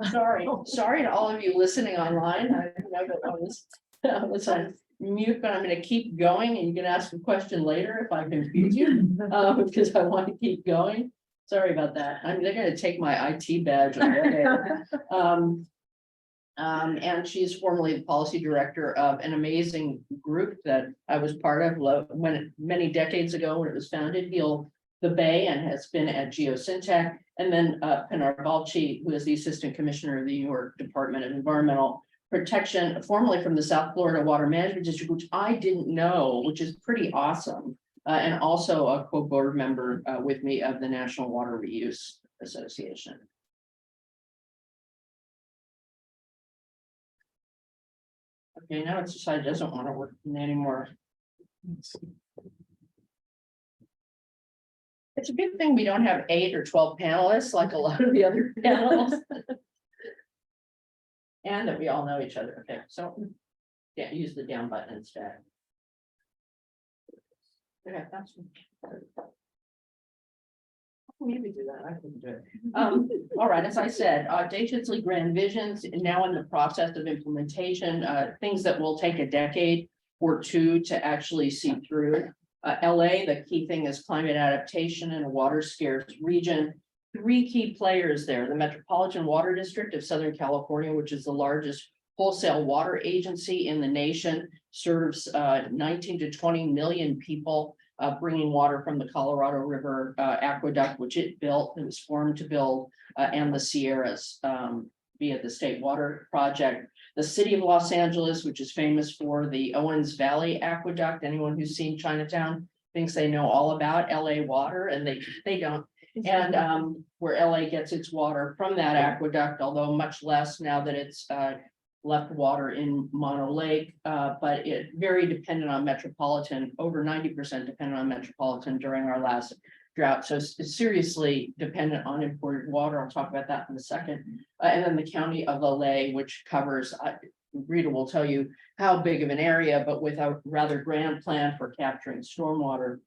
Sorry to all of you listening online. I know that I was on mute, but I'm gonna keep going and you can ask a question later if I confuse you, because I want to keep going. Sorry about that. They're gonna take my IT badge away. And she's formerly the policy director of an amazing group that I was part of when many decades ago when it was founded, Heal the Bay, and has been at Geosyntec. And then Pinar Balchi, who is the Assistant Commissioner of the New York Department of Environmental Protection, formerly from the South Florida Water Management District, which I didn't know, which is pretty awesome. And also a co-board member with me of the National Water Reuse Association. Okay, now it's decided it doesn't want to work anymore. It's a good thing we don't have 8 or 12 panelists like a lot of the other panels. And that we all know each other. Okay, so yeah, use the down button instead. Okay, that's maybe do that. I can do it. All right, as I said, audaciously grand visions and now in the process of implementation, things that will take a decade or two to actually see through. LA, the key thing is climate adaptation in a water scarce region. 3 key players there: the Metropolitan Water District of Southern California, which is the largest wholesale water agency in the nation, serves 19 to 20 million people, bringing water from the Colorado River aqueduct, which it built, it was formed to build, and the Sierras via the State Water Project. The city of Los Angeles, which is famous for the Owens Valley Aqueduct. Anyone who's seen Chinatown thinks they know all about LA water, and they don't. And where LA gets its water from that aqueduct, although much less now that it's left water in Mono Lake, but it very dependent on metropolitan, over 90% dependent on metropolitan during our last drought. So it's seriously dependent on imported water. I'll talk about that in a second. And then the county of LA, which covers, Rita will tell you how big of an area, but with a rather grand plan for capturing stormwater.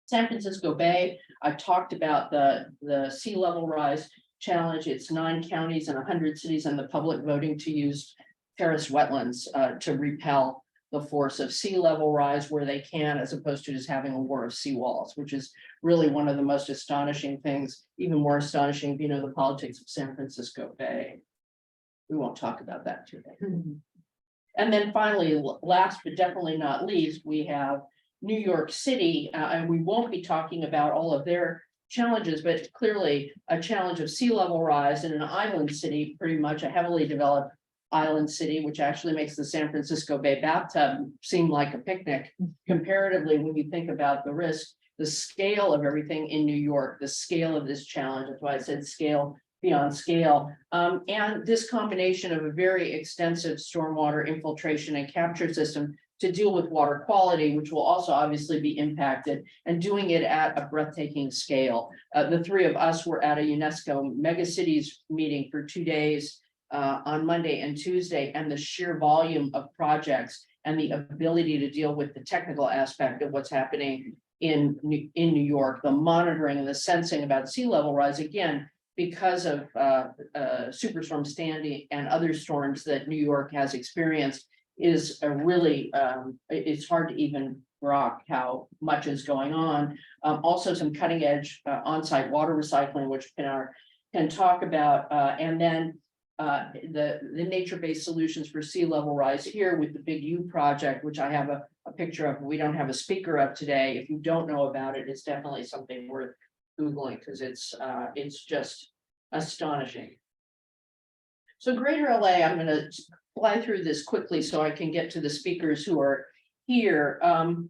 San Francisco Bay, I talked about the sea level rise challenge. It's 9 counties and 100 cities and the public voting to use terraced wetlands to repel the force of sea level rise where they can, as opposed to just having a war of seawalls, which is really one of the most astonishing things, even more astonishing if you know the politics of San Francisco Bay. We won't talk about that today. And then finally, last but definitely not least, we have New York City, and we won't be talking about all of their challenges, but clearly a challenge of sea level rise in an island city, pretty much a heavily developed island city, which actually makes the San Francisco Bay bathtub seem like a picnic comparatively when you think about the risk, the scale of everything in New York, the scale of this challenge. That's why I said scale beyond scale. And this combination of a very extensive stormwater infiltration and capture system to deal with water quality, which will also obviously be impacted, and doing it at a breathtaking scale. The 3 of us were at a UNESCO megacities meeting for 2 days on Monday and Tuesday, and the sheer volume of projects and the ability to deal with the technical aspect of what's happening in New York, the monitoring and the sensing about sea level rise, again, because of Superstorm Sandy and other storms that New York has experienced, is a really, it's hard to even grok how much is going on. Also some cutting edge on-site water recycling, which Pinar can talk about, and then the nature-based solutions for sea level rise here with the Big U project, which I have a picture of. We don't have a speaker up today. If you don't know about it, it's definitely something worth Googling because it's just astonishing. So Greater LA, I'm going to fly through this quickly so I can get to the speakers who are here.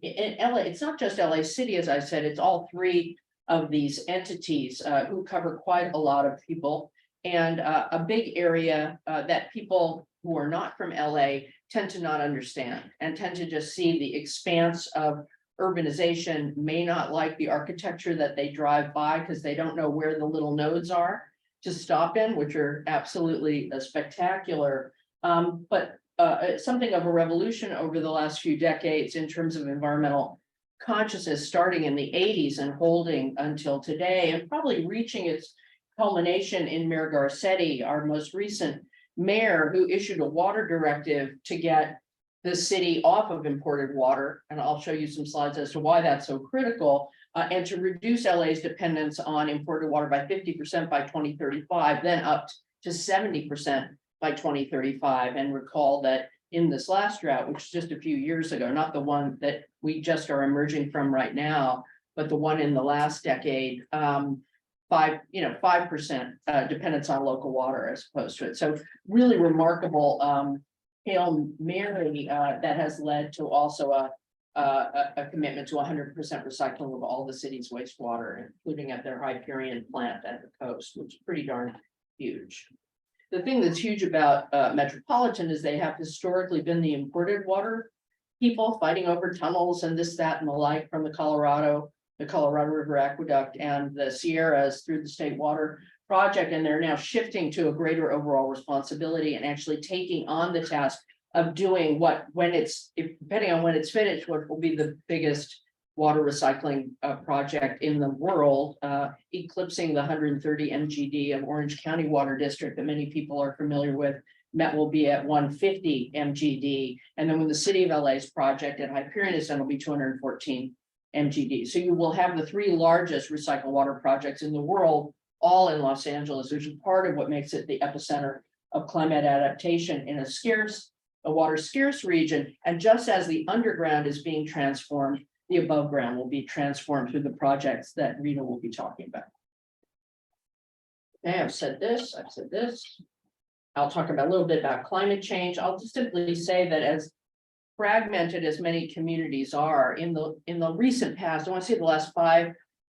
In LA, it's not just LA City, as I said, it's all 3 of these entities who cover quite a lot of people. And a big area that people who are not from LA tend to not understand and tend to just see the expanse of urbanization, may not like the architecture that they drive by because they don't know where the little nodes are to stop in, which are absolutely spectacular. But something of a revolution over the last few decades in terms of environmental consciousness, starting in the 80s and holding until today, and probably reaching its culmination in Mayor Garcetti, our most recent mayor, who issued a water directive to get the city off of imported water. And I'll show you some slides as to why that's so critical, and to reduce LA's dependence on imported water by 50% by 2035, then up to 70% by 2035. And recall that in this last drought, which is just a few years ago, not the one that we just are emerging from right now, but the one in the last decade, 5% dependence on local water as opposed to it. So really remarkable Hail Mary that has led to also a commitment to 100% recycling of all the city's wastewater, including at their Hyperion plant at the coast, which is pretty darn huge. The thing that's huge about Metropolitan is they have historically been the imported water people fighting over tunnels and this, that, and the like from the Colorado River Aqueduct and the Sierras through the State Water Project. And they're now shifting to a greater overall responsibility and actually taking on the task of doing what, depending on when it's finished, what will be the biggest water recycling project in the world, eclipsing the 130 MGD of Orange County Water District that many people are familiar with. Met will be at 150 MGD. And then when the city of LA's project at Hyperion is done, will be 214 MGD. So you will have the three largest recycled water projects in the world, all in Los Angeles, which is part of what makes it the epicenter of climate adaptation in a water scarce region. And just as the underground is being transformed, the above ground will be transformed through the projects that Rita will be talking about. Okay, I've said this. I'll talk about a little bit about climate change. I'll just simply say that as fragmented as many communities are in the recent past, I want to say the last 5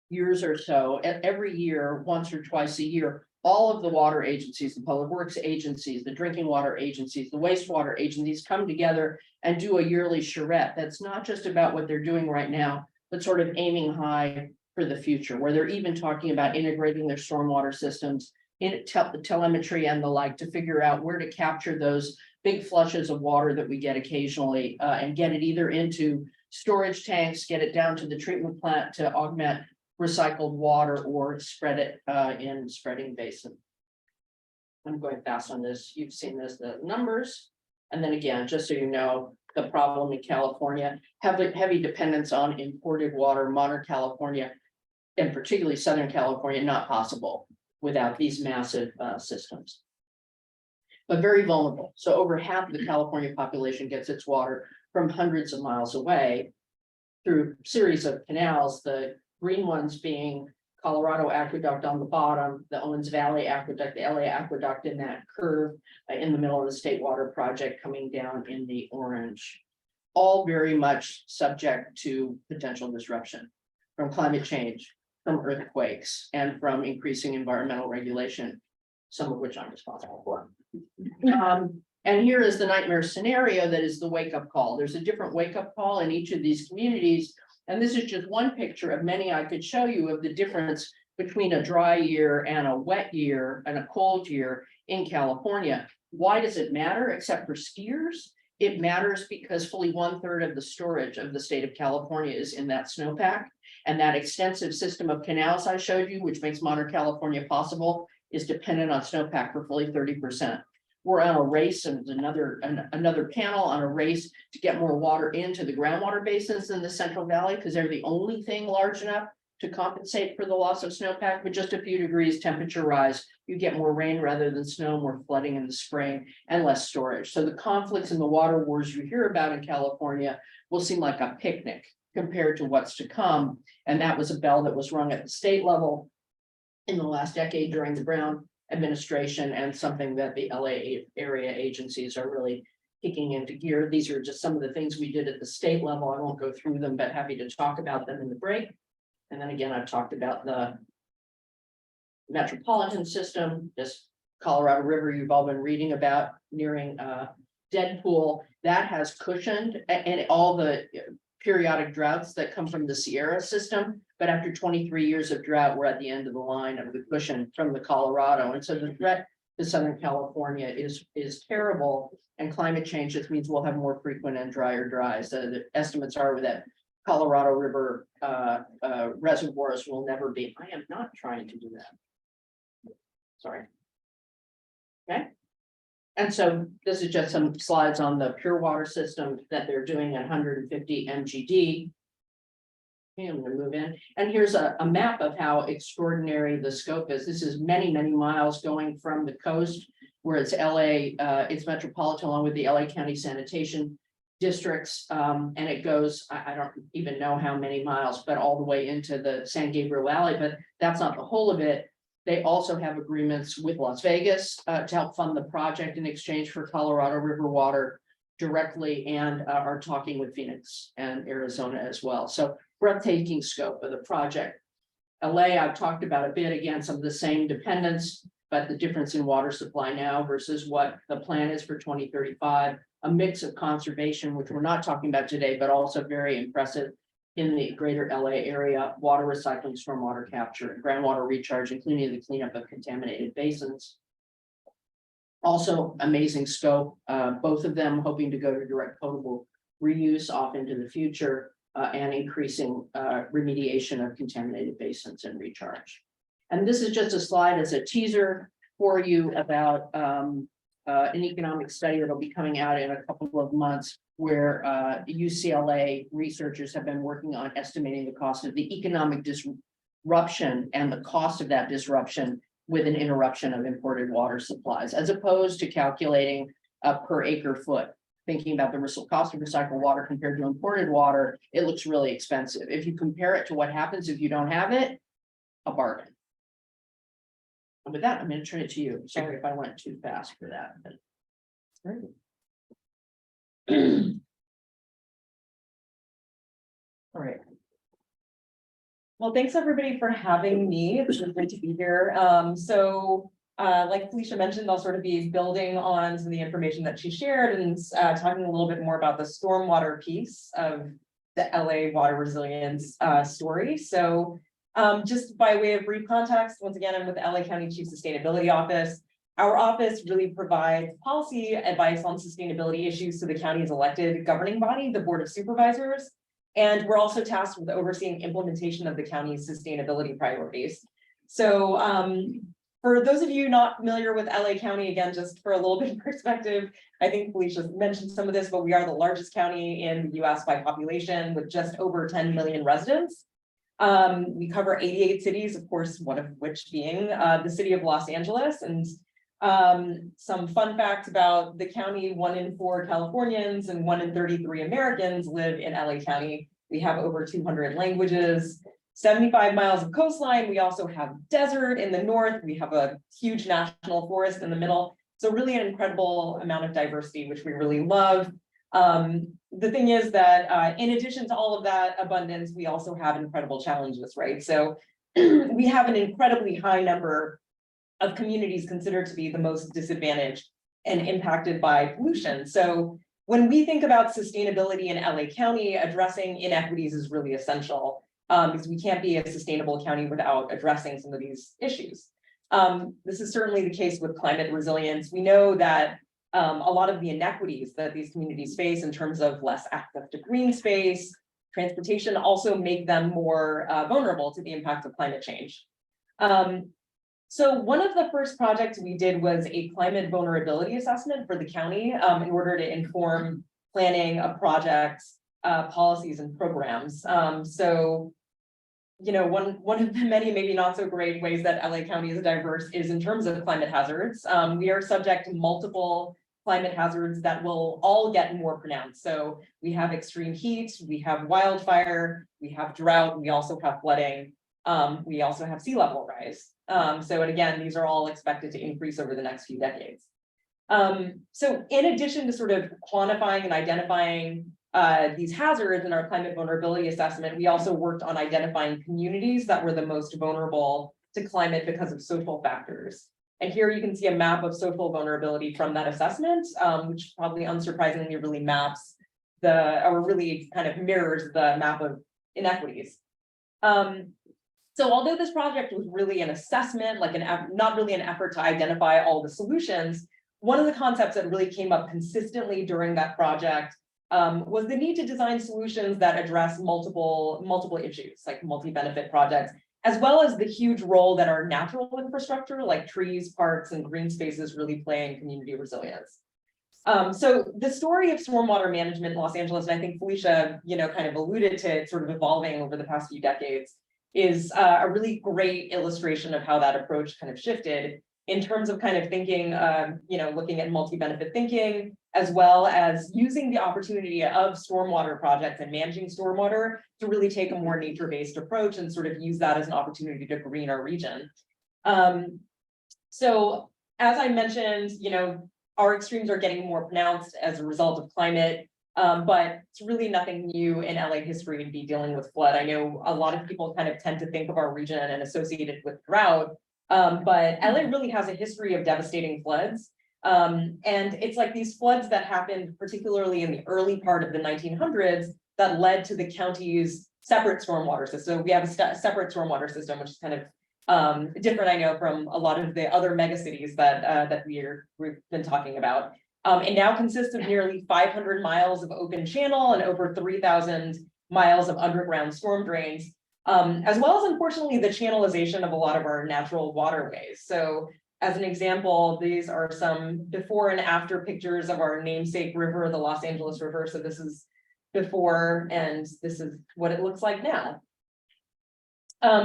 years or so, every year, once or twice a year, all of the water agencies, the public works agencies, the drinking water agencies, the wastewater agencies come together and do a yearly charrette. That's not just about what they're doing right now, but sort of aiming high for the future, where they're even talking about integrating their stormwater systems in telemetry and the like to figure out where to capture those big flushes of water that we get occasionally and get it either into storage tanks, get it down to the treatment plant to augment recycled water, or spread it in spreading basin. I'm going fast on this. You've seen this, the numbers. And then again, just so you know, the problem in California, heavy dependence on imported water, modern California, and particularly Southern California, not possible without these massive systems. But very vulnerable. So over half of the California population gets its water from hundreds of miles away through a series of canals, the green ones being Colorado Aqueduct on the bottom, the Owens Valley Aqueduct, the LA Aqueduct in that curve in the middle of the State Water Project coming down in the orange. All very much subject to potential disruption from climate change, from earthquakes, and from increasing environmental regulation, some of which I'm responsible for. And here is the nightmare scenario that is the wake-up call. There's a different wake-up call in each of these communities. And this is just one picture of many I could show you of the difference between a dry year and a wet year and a cold year in California. Why does it matter except for skiers? It matters because fully 1/3 of the storage of the state of California is in that snowpack. And that extensive system of canals I showed you, which makes modern California possible, is dependent on snowpack for fully 30%. We're on a race, and another panel on a race to get more water into the groundwater basins in the Central Valley, because they're the only thing large enough to compensate for the loss of snowpack. But just a few degrees temperature rise, you get more rain rather than snow, more flooding in the spring, and less storage. So the conflicts and the water wars you hear about in California will seem like a picnic compared to what's to come. And that was a bell that was rung at the state level in the last decade during the Brown administration, and something that the LA area agencies are really kicking into gear. These are just some of the things we did at the state level. I won't go through them, but happy to talk about them in the break. And then again, I've talked about the metropolitan system, this Colorado River you've all been reading about nearing Deadpool. That has cushioned and all the periodic droughts that come from the Sierra system. But after 23 years of drought, we're at the end of the line of the cushion from the Colorado. And so the threat to Southern California is terrible. And climate change just means we'll have more frequent and drier dries. The estimates are that Colorado River reservoirs will never be. I am not trying to do that. Sorry. Okay. And so this is just some slides on the pure water system that they're doing at 150 MGD. Okay, I'm gonna move in, and here's a map of how extraordinary the scope is. This is many, many miles going from the coast where it's LA, it's metropolitan along with the LA County sanitation districts. And it goes, I don't even know how many miles, but all the way into the San Gabriel Valley, but that's not the whole of it. They also have agreements with Las Vegas to help fund the project in exchange for Colorado River water directly, and are talking with Phoenix and Arizona as well. So breathtaking scope of the project. LA, I've talked about a bit, again, some of the same dependence, but the difference in water supply now versus what the plan is for 2035, a mix of conservation, which we're not talking about today, but also very impressive in the greater LA area, water recycling, stormwater capture, groundwater recharge, including the cleanup of contaminated basins. Also amazing scope, both of them hoping to go to direct potable reuse off into the future, and increasing remediation of contaminated basins and recharge. And this is just a slide as a teaser for you about an economic study that'll be coming out in a couple of months, where UCLA researchers have been working on estimating the cost of the economic disruption and the cost of that disruption with an interruption of imported water supplies, as opposed to calculating per acre foot. Thinking about the cost of recycled water compared to imported water, it looks really expensive. If you compare it to what happens if you don't have it, a bargain. And with that, I'm going to turn it to you. Sorry if I went too fast for that. All right. Well, thanks everybody for having me. It's really great to be here. Like Felicia mentioned, I'll sort of be building on some of the information that she shared and talking a little bit more about the stormwater piece of the LA water resilience story. So just by way of brief context, once again, I'm with the LA County Chief Sustainability Office. Our office really provides policy advice on sustainability issues to the county's elected governing body, the Board of Supervisors. And we're also tasked with overseeing implementation of the county's sustainability priorities. So for those of you not familiar with LA County, again, just for a little bit of perspective, I think Felicia mentioned some of this, but we are the largest county in the US by population with just over 10 million residents. We cover 88 cities, of course, one of which being the city of Los Angeles. And some fun facts about the county: 1 in 4 Californians and 1 in 33 Americans live in LA County. We have over 200 languages, 75 miles of coastline. We also have desert in the north. We have a huge national forest in the middle. So really an incredible amount of diversity, which we really love. The thing is that in addition to all of that abundance, we also have incredible challenges, right? So we have an incredibly high number of communities considered to be the most disadvantaged and impacted by pollution. So when we think about sustainability in LA County, addressing inequities is really essential, because we can't be a sustainable county without addressing some of these issues. This is certainly the case with climate resilience. We know that a lot of the inequities that these communities face in terms of less access to green space, transportation, also make them more vulnerable to the impact of climate change. So one of the first projects we did was a climate vulnerability assessment for the county in order to inform planning of projects, policies, and programs. So, you know, one of the many, maybe not so great ways that LA County is diverse is in terms of climate hazards. We are subject to multiple climate hazards that will all get more pronounced. So we have extreme heat, we have wildfire, we have drought, we also have flooding, we also have sea level rise. So, and again, these are all expected to increase over the next few decades. So in addition to sort of quantifying and identifying these hazards in our climate vulnerability assessment, we also worked on identifying communities that were the most vulnerable to climate because of social factors. And here you can see a map of social vulnerability from that assessment, which probably unsurprisingly really maps or really kind of mirrors the map of inequities. So although this project was really an assessment, like not really an effort to identify all the solutions, one of the concepts that really came up consistently during that project was the need to design solutions that address multiple issues, like multi-benefit projects, as well as the huge role that our natural infrastructure like trees, parks, and green spaces really play in community resilience. So the story of stormwater management in Los Angeles, and I think Felicia, kind of alluded to it sort of evolving over the past few decades, is a really great illustration of how that approach kind of shifted in terms of kind of thinking, looking at multi-benefit thinking, as well as using the opportunity of stormwater projects and managing stormwater to really take a more nature-based approach and sort of use that as an opportunity to green our region. So as I mentioned, our extremes are getting more pronounced as a result of climate, but it's really nothing new in LA history to be dealing with flood. I know a lot of people kind of tend to think of our region and associate it with drought, but LA really has a history of devastating floods. And it's like these floods that happened particularly in the early part of the 1900s that led to the county's separate stormwater system. We have a separate stormwater system, which is kind of different, I know, from a lot of the other megacities that we've been talking about. It now consists of nearly 500 miles of open channel and over 3,000 miles of underground storm drains, as well as, unfortunately, the channelization of a lot of our natural waterways. So as an example, these are some before and after pictures of our namesake river, the Los Angeles River. So this is before, and this is what it looks like now.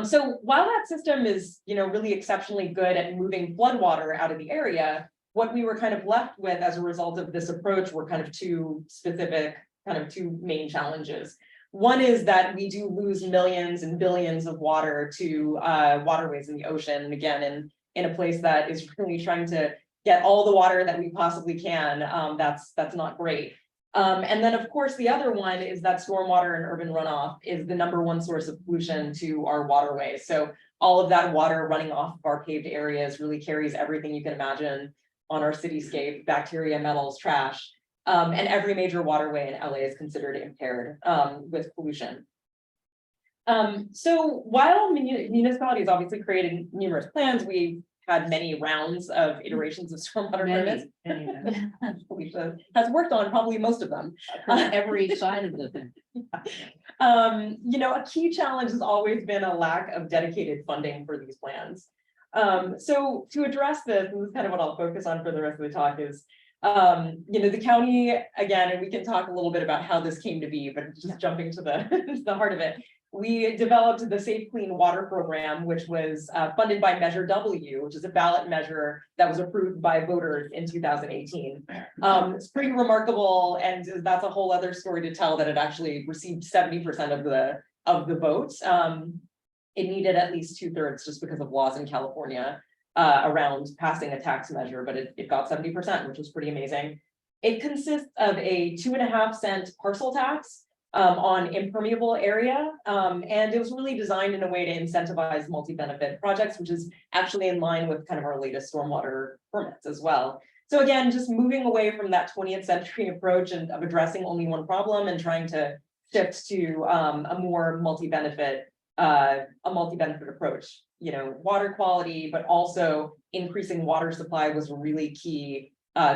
So while that system is, really exceptionally good at moving floodwater out of the area, what we were kind of left with as a result of this approach were kind of two main challenges. One is that we do lose millions and billions of water to waterways in the ocean, and again, in a place that is really trying to get all the water that we possibly can. That's not great. And then, of course, the other one is that stormwater and urban runoff is the #1 source of pollution to our waterways. So all of that water running off of our paved areas really carries everything you can imagine on our cityscape: bacteria, metals, trash. And every major waterway in LA is considered impaired with pollution. So while municipalities obviously created numerous plans, we had many rounds of iterations of stormwater permits. Felicia has worked on probably most of them. Every side of the thing. A key challenge has always been a lack of dedicated funding for these plans. So to address this, and this is kind of what I'll focus on for the rest of the talk, is the county, again, and we can talk a little bit about how this came to be, but just jumping to the heart of it. We developed the Safe Clean Water Program, which was funded by Measure W, which is a ballot measure that was approved by voters in 2018. It's pretty remarkable, and that's a whole other story to tell, that it actually received 70% of the votes. It needed at least 2/3 just because of laws in California around passing a tax measure, but it got 70%, which was pretty amazing. It consists of a 2.5-cent parcel tax on impermeable area. And it was really designed in a way to incentivize multi-benefit projects, which is actually in line with kind of our latest stormwater permits as well. So again, just moving away from that 20th century approach and of addressing only one problem and trying to shift to a more multi-benefit approach. Water quality, but also increasing water supply was a really key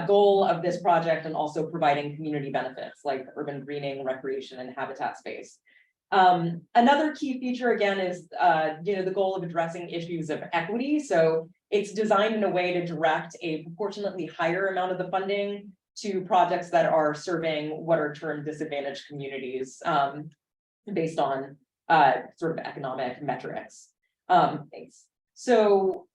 goal of this project, and also providing community benefits like urban greening, recreation, and habitat space. Another key feature, again, is the goal of addressing issues of equity. So it's designed in a way to direct a proportionately higher amount of the funding to projects that are serving what are termed disadvantaged communities based on sort of economic metrics. Thanks. So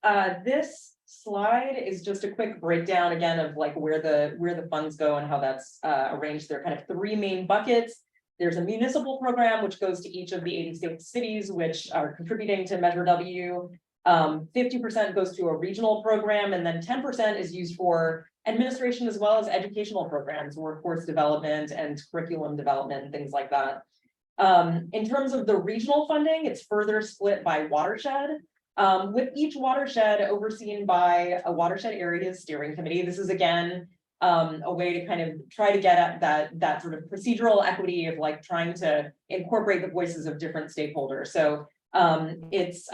this slide is just a quick breakdown again of like where the funds go and how that's arranged. There are kind of 3 main buckets. There's a municipal program which goes to each of the 86 cities which are contributing to Measure W. 50% goes to a regional program, and then 10% is used for administration as well as educational programs, workforce development and curriculum development, and things like that. In terms of the regional funding, it's further split by watershed, with each watershed overseen by a watershed area steering committee. This is again a way to kind of try to get at that sort of procedural equity of like trying to incorporate the voices of different stakeholders. So it's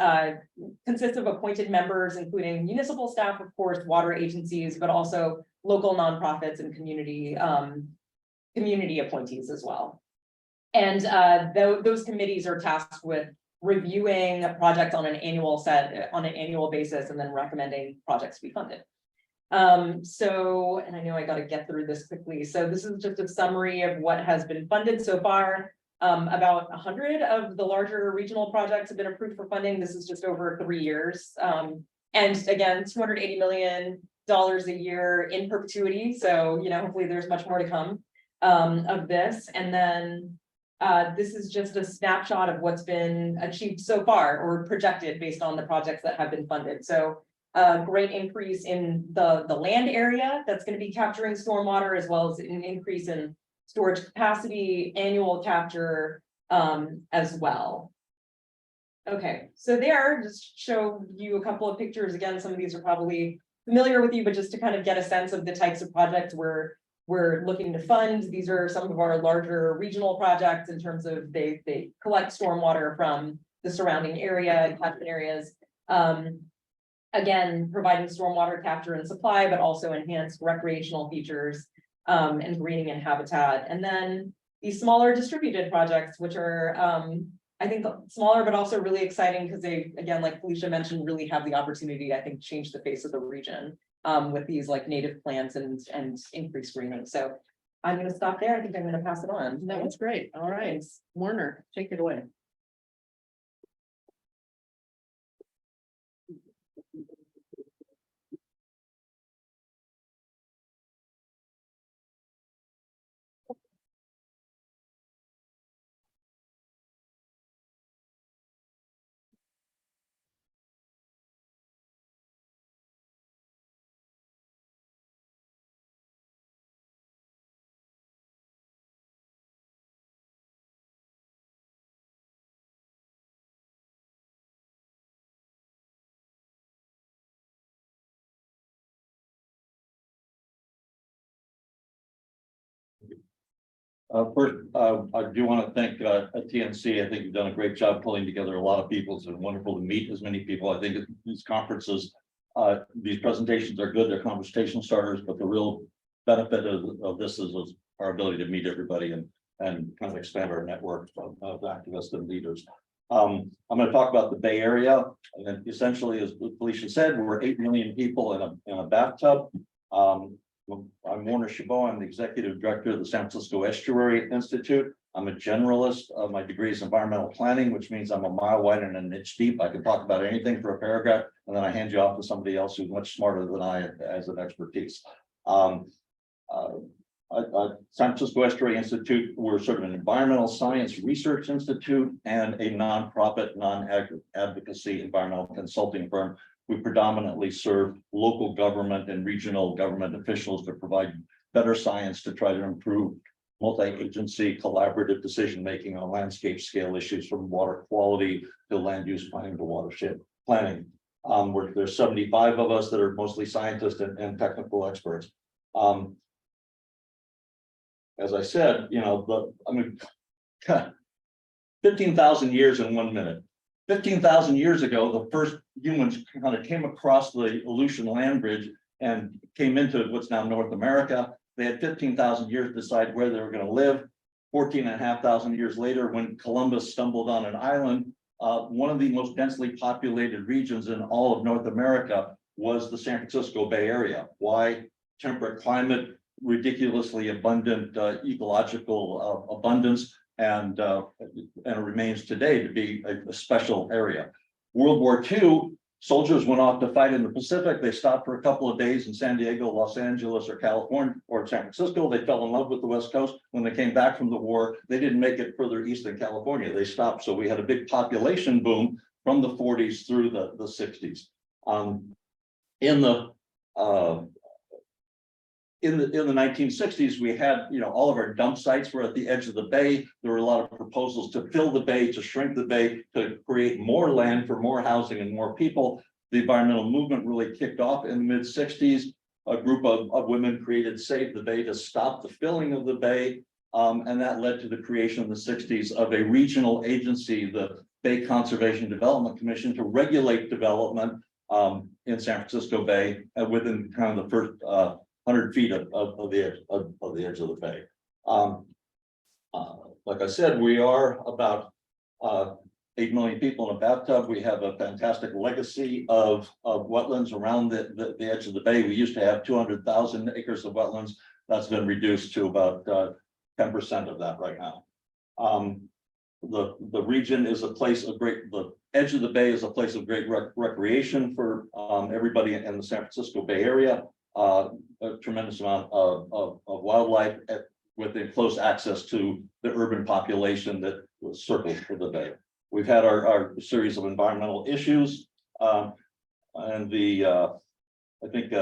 consists of appointed members, including municipal staff, of course, water agencies, but also local nonprofits and community appointees as well. And those committees are tasked with reviewing projects on an annual basis, and then recommending projects to be funded. So, and I know I got to get through this quickly. So this is just a summary of what has been funded so far. About 100 of the larger regional projects have been approved for funding. This is just over 3 years. And again, $280 million a year in perpetuity. So, hopefully there's much more to come of this. And then this is just a snapshot of what's been achieved so far or projected based on the projects that have been funded. So a great increase in the land area that's going to be capturing stormwater, as well as an increase in storage capacity, annual capture as well. Okay, so there, just show you a couple of pictures. Again, some of these are probably familiar with you, but just to kind of get a sense of the types of projects we're looking to fund. These are some of our larger regional projects in terms of they collect stormwater from the surrounding area, catchment areas. Again, providing stormwater capture and supply, but also enhanced recreational features and greening and habitat. And then these smaller distributed projects, which are I think smaller, but also really exciting because they, again, like Felicia mentioned, really have the opportunity, I think, change the face of the region with these like native plants and increased greening. So I'm going to stop there. I think I'm going to pass it on. That was great. All right, Werner, take it away. First, I do want to thank TNC. I think you've done a great job pulling together a lot of people. It's been wonderful to meet as many people. I think at these conferences, these presentations are good. They're conversation starters, but the real benefit of this is our ability to meet everybody and kind of expand our network of activists and leaders. I'm going to talk about the Bay Area, and then essentially, as Felicia said, we're 8 million people in a bathtub. I'm Werner Chabot. I'm the executive director of the San Francisco Estuary Institute. I'm a generalist. My degree is environmental planning, which means I'm a mile wide and an inch deep. I can talk about anything for a paragraph, and then I hand you off to somebody else who's much smarter than I as an expertise. San Francisco Estuary Institute, we're sort of an environmental science research institute and a nonprofit, non-advocacy environmental consulting firm. We predominantly serve local government and regional government officials to provide better science to try to improve multi-agency collaborative decision-making on landscape scale issues, from water quality to land use planning to watershed planning. There's 75 of us that are mostly scientists and technical experts. As I said, 15,000 years in 1 minute. 15,000 years ago, the first humans kind of came across the Aleutian land bridge and came into what's now North America. They had 15,000 years to decide where they were going to live. 14,500 years later, when Columbus stumbled on an island, one of the most densely populated regions in all of North America was the San Francisco Bay Area. Why? Temperate climate, ridiculously abundant ecological abundance, and it remains today to be a special area. World War II, soldiers went off to fight in the Pacific. They stopped for a couple of days in San Diego, Los Angeles, or California, or San Francisco. They fell in love with the West Coast. When they came back from the war, they didn't make it further east in California. They stopped. So we had a big population boom from the 40s through the 60s. In the 1960s, we had, all of our dump sites were at the edge of the bay. There were a lot of proposals to fill the bay, to shrink the bay, to create more land for more housing and more people. The environmental movement really kicked off in the mid-60s. A group of women created Save the Bay to stop the filling of the bay. And that led to the creation in the 60s of a regional agency, the Bay Conservation Development Commission, to regulate development in San Francisco Bay within kind of the first 100 feet of the edge of the bay. Like I said, we are about 8 million people in a bathtub. We have a fantastic legacy of wetlands around the edge of the bay. We used to have 200,000 acres of wetlands. That's been reduced to about 10% of that right now. The region is a place of great, the edge of the bay is a place of great recreation for everybody in the San Francisco Bay Area. A tremendous amount of wildlife within close access to the urban population that circles for the bay. We've had our series of environmental issues, and I think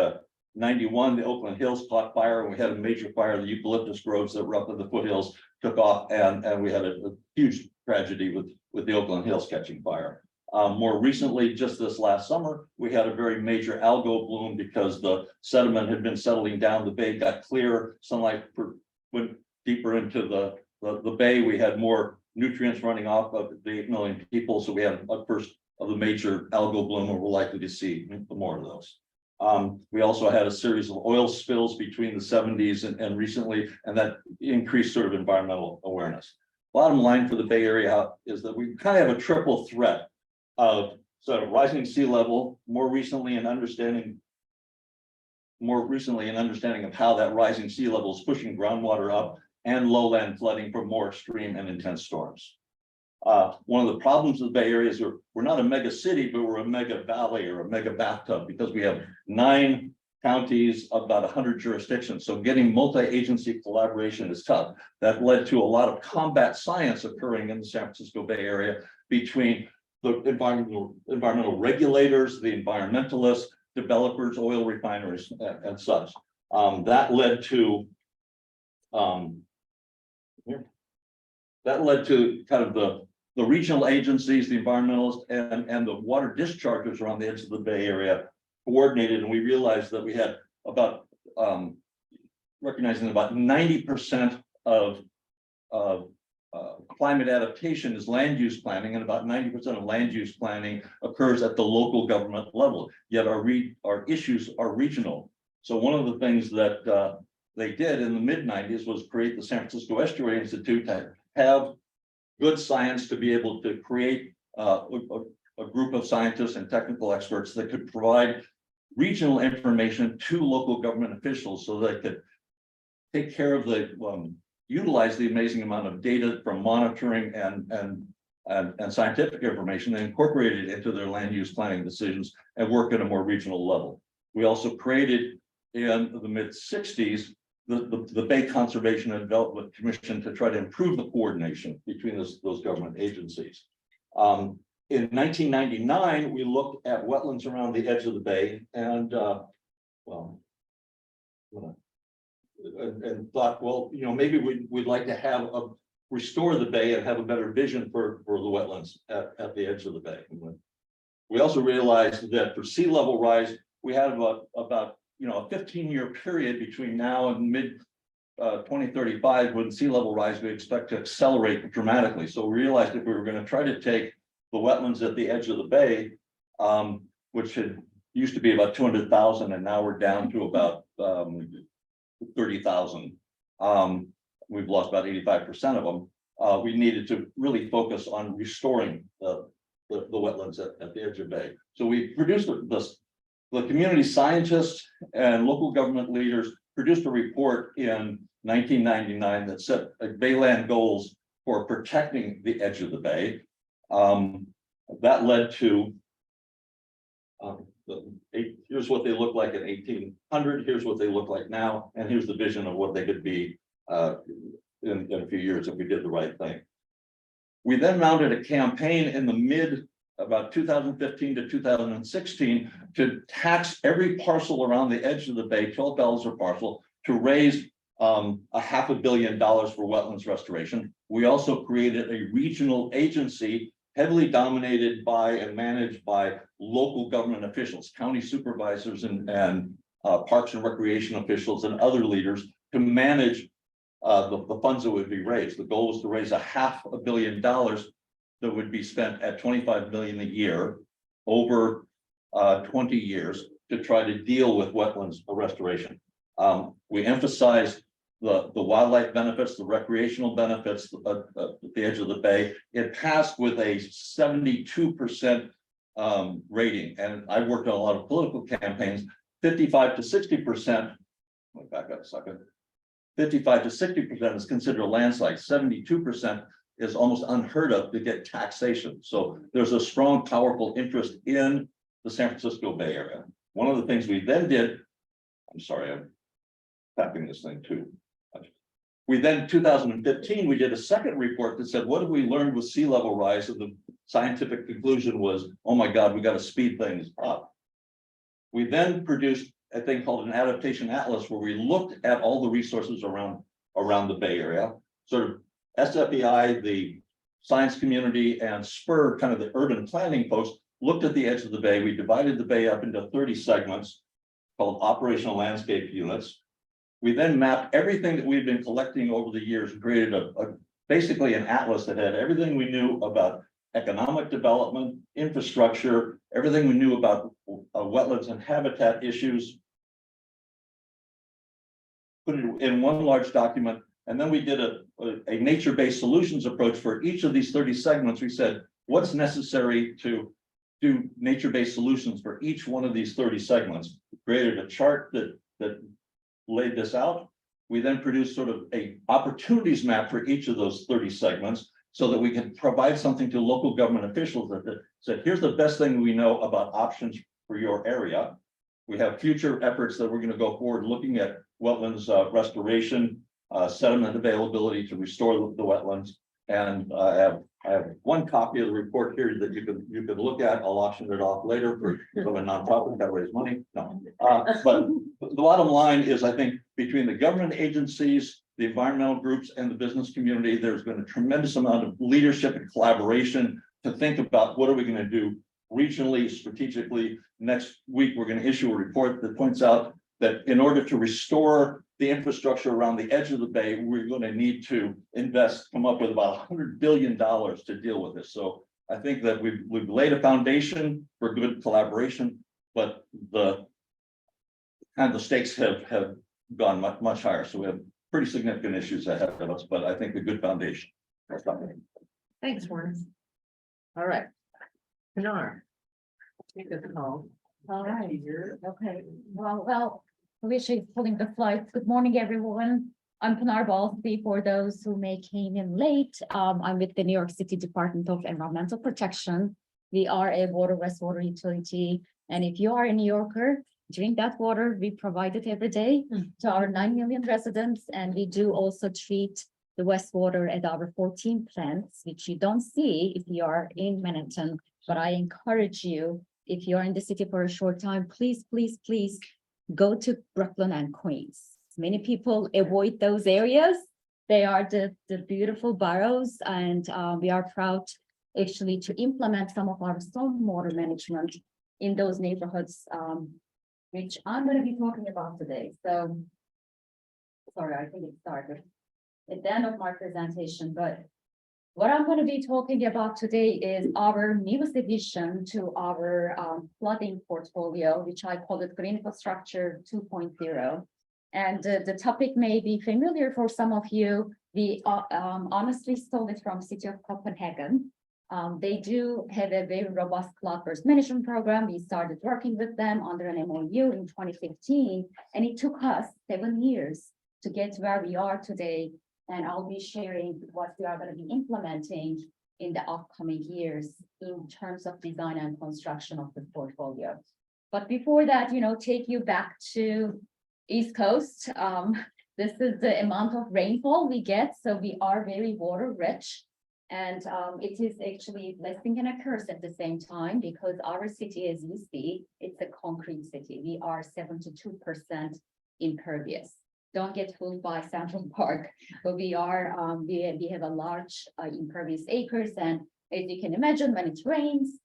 91, the Oakland Hills caught fire, and we had a major fire. The eucalyptus groves that were up in the foothills took off, and we had a huge tragedy with the Oakland Hills catching fire. More recently, just this last summer, we had a very major algal bloom because the sediment had been settling down. The bay got clear, sunlight went deeper into the bay. We had more nutrients running off of the 8 million people, so we had a first of the major algal bloom, and we're likely to see more of those. We also had a series of oil spills between the 70s and recently, and that increased sort of environmental awareness. Bottom line for the Bay Area is that we kind of have a triple threat of sort of rising sea level, more recently in understanding of how that rising sea level is pushing groundwater up, and lowland flooding from more extreme and intense storms. One of the problems of the Bay Area is we're not a mega city, but we're a mega valley or a mega bathtub, because we have 9 counties, about 100 jurisdictions. So getting multi-agency collaboration is tough. That led to a lot of combat science occurring in the San Francisco Bay Area between the environmental regulators, the environmentalists, developers, oil refineries, and such. That led to kind of the regional agencies, the environmentalists, and the water dischargers around the edge of the Bay Area coordinated, and we realized that we had about recognizing about 90% of climate adaptation is land use planning, and about 90% of land use planning occurs at the local government level. Yet our issues are regional. So one of the things that they did in the mid-90s was create the San Francisco Estuary Institute to have good science, to be able to create a group of scientists and technical experts that could provide regional information to local government officials, so they could take care of utilize the amazing amount of data from monitoring and scientific information, and incorporate it into their land use planning decisions and work at a more regional level. We also created in the mid-60s the Bay Conservation and Development Commission to try to improve the coordination between those government agencies. In 1999, we looked at wetlands around the edge of the bay, and thought, well, maybe we'd like to restore the bay and have a better vision for the wetlands at the edge of the bay. We also realized that for sea level rise, we had about a 15-year period between now and mid 2035, when sea level rise we expect to accelerate dramatically. So we realized if we were going to try to take the wetlands at the edge of the bay, which used to be about 200,000, and now we're down to about 30,000. We've lost about 85% of them. We needed to really focus on restoring the wetlands at the edge of the bay. So we produced the community scientists and local government leaders produced a report in 1999 that set bayland goals for protecting the edge of the bay. That led to here's what they look like in 1800, here's what they look like now, and here's the vision of what they could be in a few years if we did the right thing. We then mounted a campaign in the about 2015 to 2016 to tax every parcel around the edge of the bay, $12 a parcel, to raise $500 million for wetlands restoration. We also created a regional agency heavily dominated by and managed by local government officials, county supervisors and parks and recreation officials and other leaders to manage the funds that would be raised. The goal was to raise $500 million that would be spent at $25 million a year over 20 years to try to deal with wetlands restoration. We emphasized the wildlife benefits, the recreational benefits at the edge of the bay. It passed with a 72% rating, and I've worked on a lot of political campaigns. 55 to 60%. Back up a second. 55 to 60% is considered a landslide. 72% is almost unheard of to get taxation. So there's a strong, powerful interest in the San Francisco Bay Area. One of the things we then did, I'm sorry, I'm tapping this thing too. We then, 2015, we did a second report that said, what have we learned with sea level rise? And the scientific conclusion was, oh my God, we got to speed things up. We then produced a thing called an adaptation atlas, where we looked at all the resources around the Bay Area. Sort of SFEI, the science community, and SPUR, kind of the urban planning folks, looked at the edge of the bay. We divided the bay up into 30 segments called operational landscape units. We then mapped everything that we've been collecting over the years and created basically an atlas that had everything we knew about economic development, infrastructure, everything we knew about wetlands and habitat issues. Put it in one large document, and then we did a nature-based solutions approach for each of these 30 segments. We said, what's necessary to do nature-based solutions for each one of these 30 segments? We created a chart that laid this out. We then produced sort of a opportunities map for each of those 30 segments, so that we can provide something to local government officials that said, here's the best thing we know about options for your area. We have future efforts that we're going to go forward looking at wetlands restoration, sediment availability to restore the wetlands. And I have one copy of the report here that you can look at. I'll auction it off later for a nonprofit that raise money. No, but the bottom line is, I think between the government agencies, the environmental groups, and the business community, there's been a tremendous amount of leadership and collaboration to think about what are we going to do regionally, strategically. Next week, we're going to issue a report that points out that in order to restore the infrastructure around the edge of the bay, we're going to need to come up with about $100 billion to deal with this. So I think that we've laid a foundation for good collaboration, but the stakes have gone much higher. So we have pretty significant issues ahead of us, but I think a good foundation. Thanks, Warren. All right. Pinar. Take this call. All right, okay, well, Alicia is pulling the flights. Good morning, everyone. I'm Pinar Balsby, for those who may came in late. I'm with the New York City Department of Environmental Protection. We are a water, wastewater utility, and if you are a New Yorker, drink that water. We provide it every day to our 9 million residents, and we do also treat the wastewater at our 14 plants, which you don't see if you are in Manhattan, but I encourage you, if you're in the city for a short time, please, please, please go to Brooklyn and Queens. Many people avoid those areas. They are the beautiful boroughs, and we are proud actually to implement some of our stormwater management in those neighborhoods, which I'm going to be talking about today. So, sorry, I think it started at the end of my presentation, but what I'm going to be talking about today is our newest addition to our flooding portfolio, which I call it Green Infrastructure 2.0. And the topic may be familiar for some of you. We honestly stole it from City of Copenhagen. They do have a very robust cloudburst management program. We started working with them under an MOU in 2015, and it took us 7 years to get where we are today. And I'll be sharing what we are going to be implementing in the upcoming years in terms of design and construction of the portfolio. But before that, take you back to East Coast. This is the amount of rainfall we get. So we are very water rich. And it is actually blessing and a curse at the same time, because our city, as you see, it's a concrete city. We are 72% impervious. Don't get fooled by Central Park, but we are, we have a large impervious acres. And as you can imagine, when it rains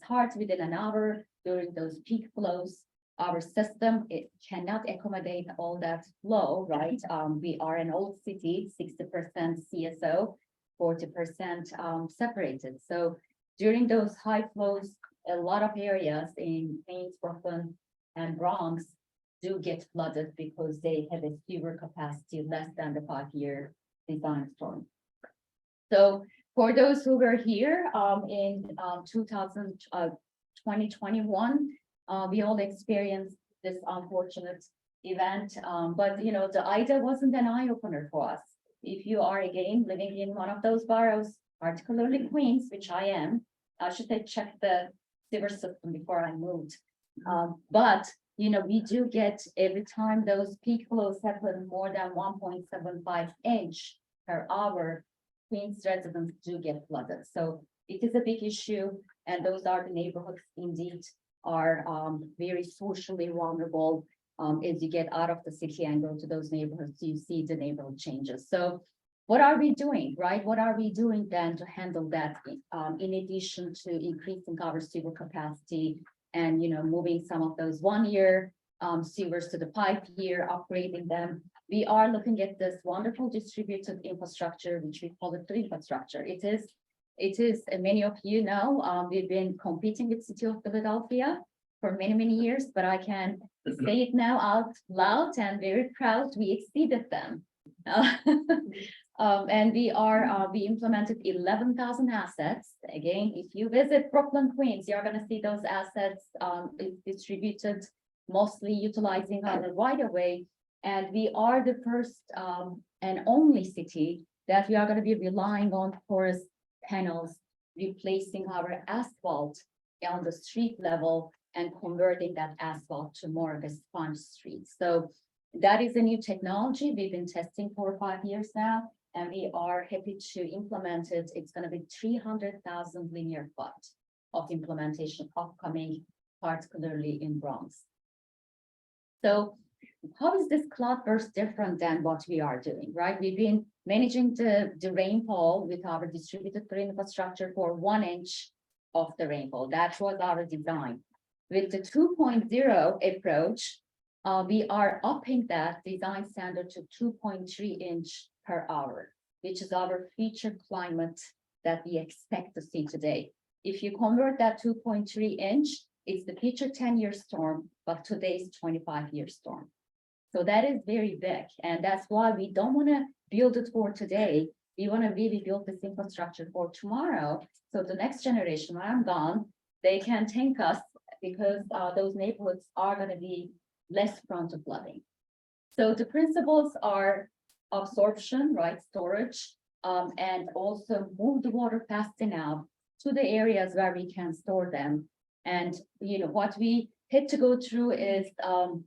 hard within an hour during those peak flows. Our system, it cannot accommodate all that flow, right? We are an old city, 60% CSO, 40% separated. So during those high flows, a lot of areas in Queens, Brooklyn, and Bronx do get flooded because they have a sewer capacity less than the 5-year design storm. So for those who were here in 2021, we all experienced this unfortunate event. But you know, the Ida wasn't an eye opener for us. If you are again living in one of those boroughs, particularly Queens, which I am, I should have checked the sewer system before I moved. But you know, we do get every time those peak flows happen more than 1.75 inch per hour, Queens residents do get flooded. So it is a big issue, and those are the neighborhoods indeed are very socially vulnerable. As you get out of the city and go to those neighborhoods, you see the neighborhood changes. So what are we doing, right? What are we doing then to handle that? In addition to increasing our sewer capacity and, you know, moving some of those 1-year sewers to the 5-year, upgrading them, we are looking at this wonderful distributed infrastructure, which we call it the infrastructure. It is, and many of you know, we've been competing with City of Philadelphia for many, many years, but I can say it now out loud and very proud, we exceeded them. And we implemented 11,000 assets. Again, if you visit Brooklyn, Queens, you're gonna see those assets distributed, mostly utilizing our right of way. And we are the first and only city that we are gonna be relying on porous panels, replacing our asphalt on the street level and converting that asphalt to more of a sponge street. So that is a new technology we've been testing for 5 years now, and we are happy to implement it. It's going to be 300,000 linear foot of implementation upcoming, particularly in Bronx. So how is this cloudburst different than what we are doing, right? We've been managing the rainfall with our distributed grid infrastructure for 1 inch of the rainfall. That was our design. With the 2.0 approach, we are upping that design standard to 2.3 inch per hour, which is our future climate that we expect to see today. If you convert that 2.3 inch, it's the future 10-year storm, but today's 25-year storm. So that is very big, and that's why we don't want to build it for today. We want to really build this infrastructure for tomorrow. So the next generation, when I'm gone, they can thank us because those neighborhoods are going to be less prone to flooding. So the principles are absorption, right, storage, and also move the water fast enough to the areas where we can store them. And you know what we had to go through is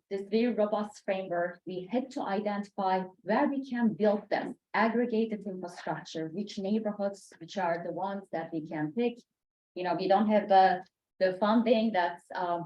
this very robust framework. We had to identify where we can build them, aggregated infrastructure, which neighborhoods, which are the ones that we can pick. You know, we don't have the funding that's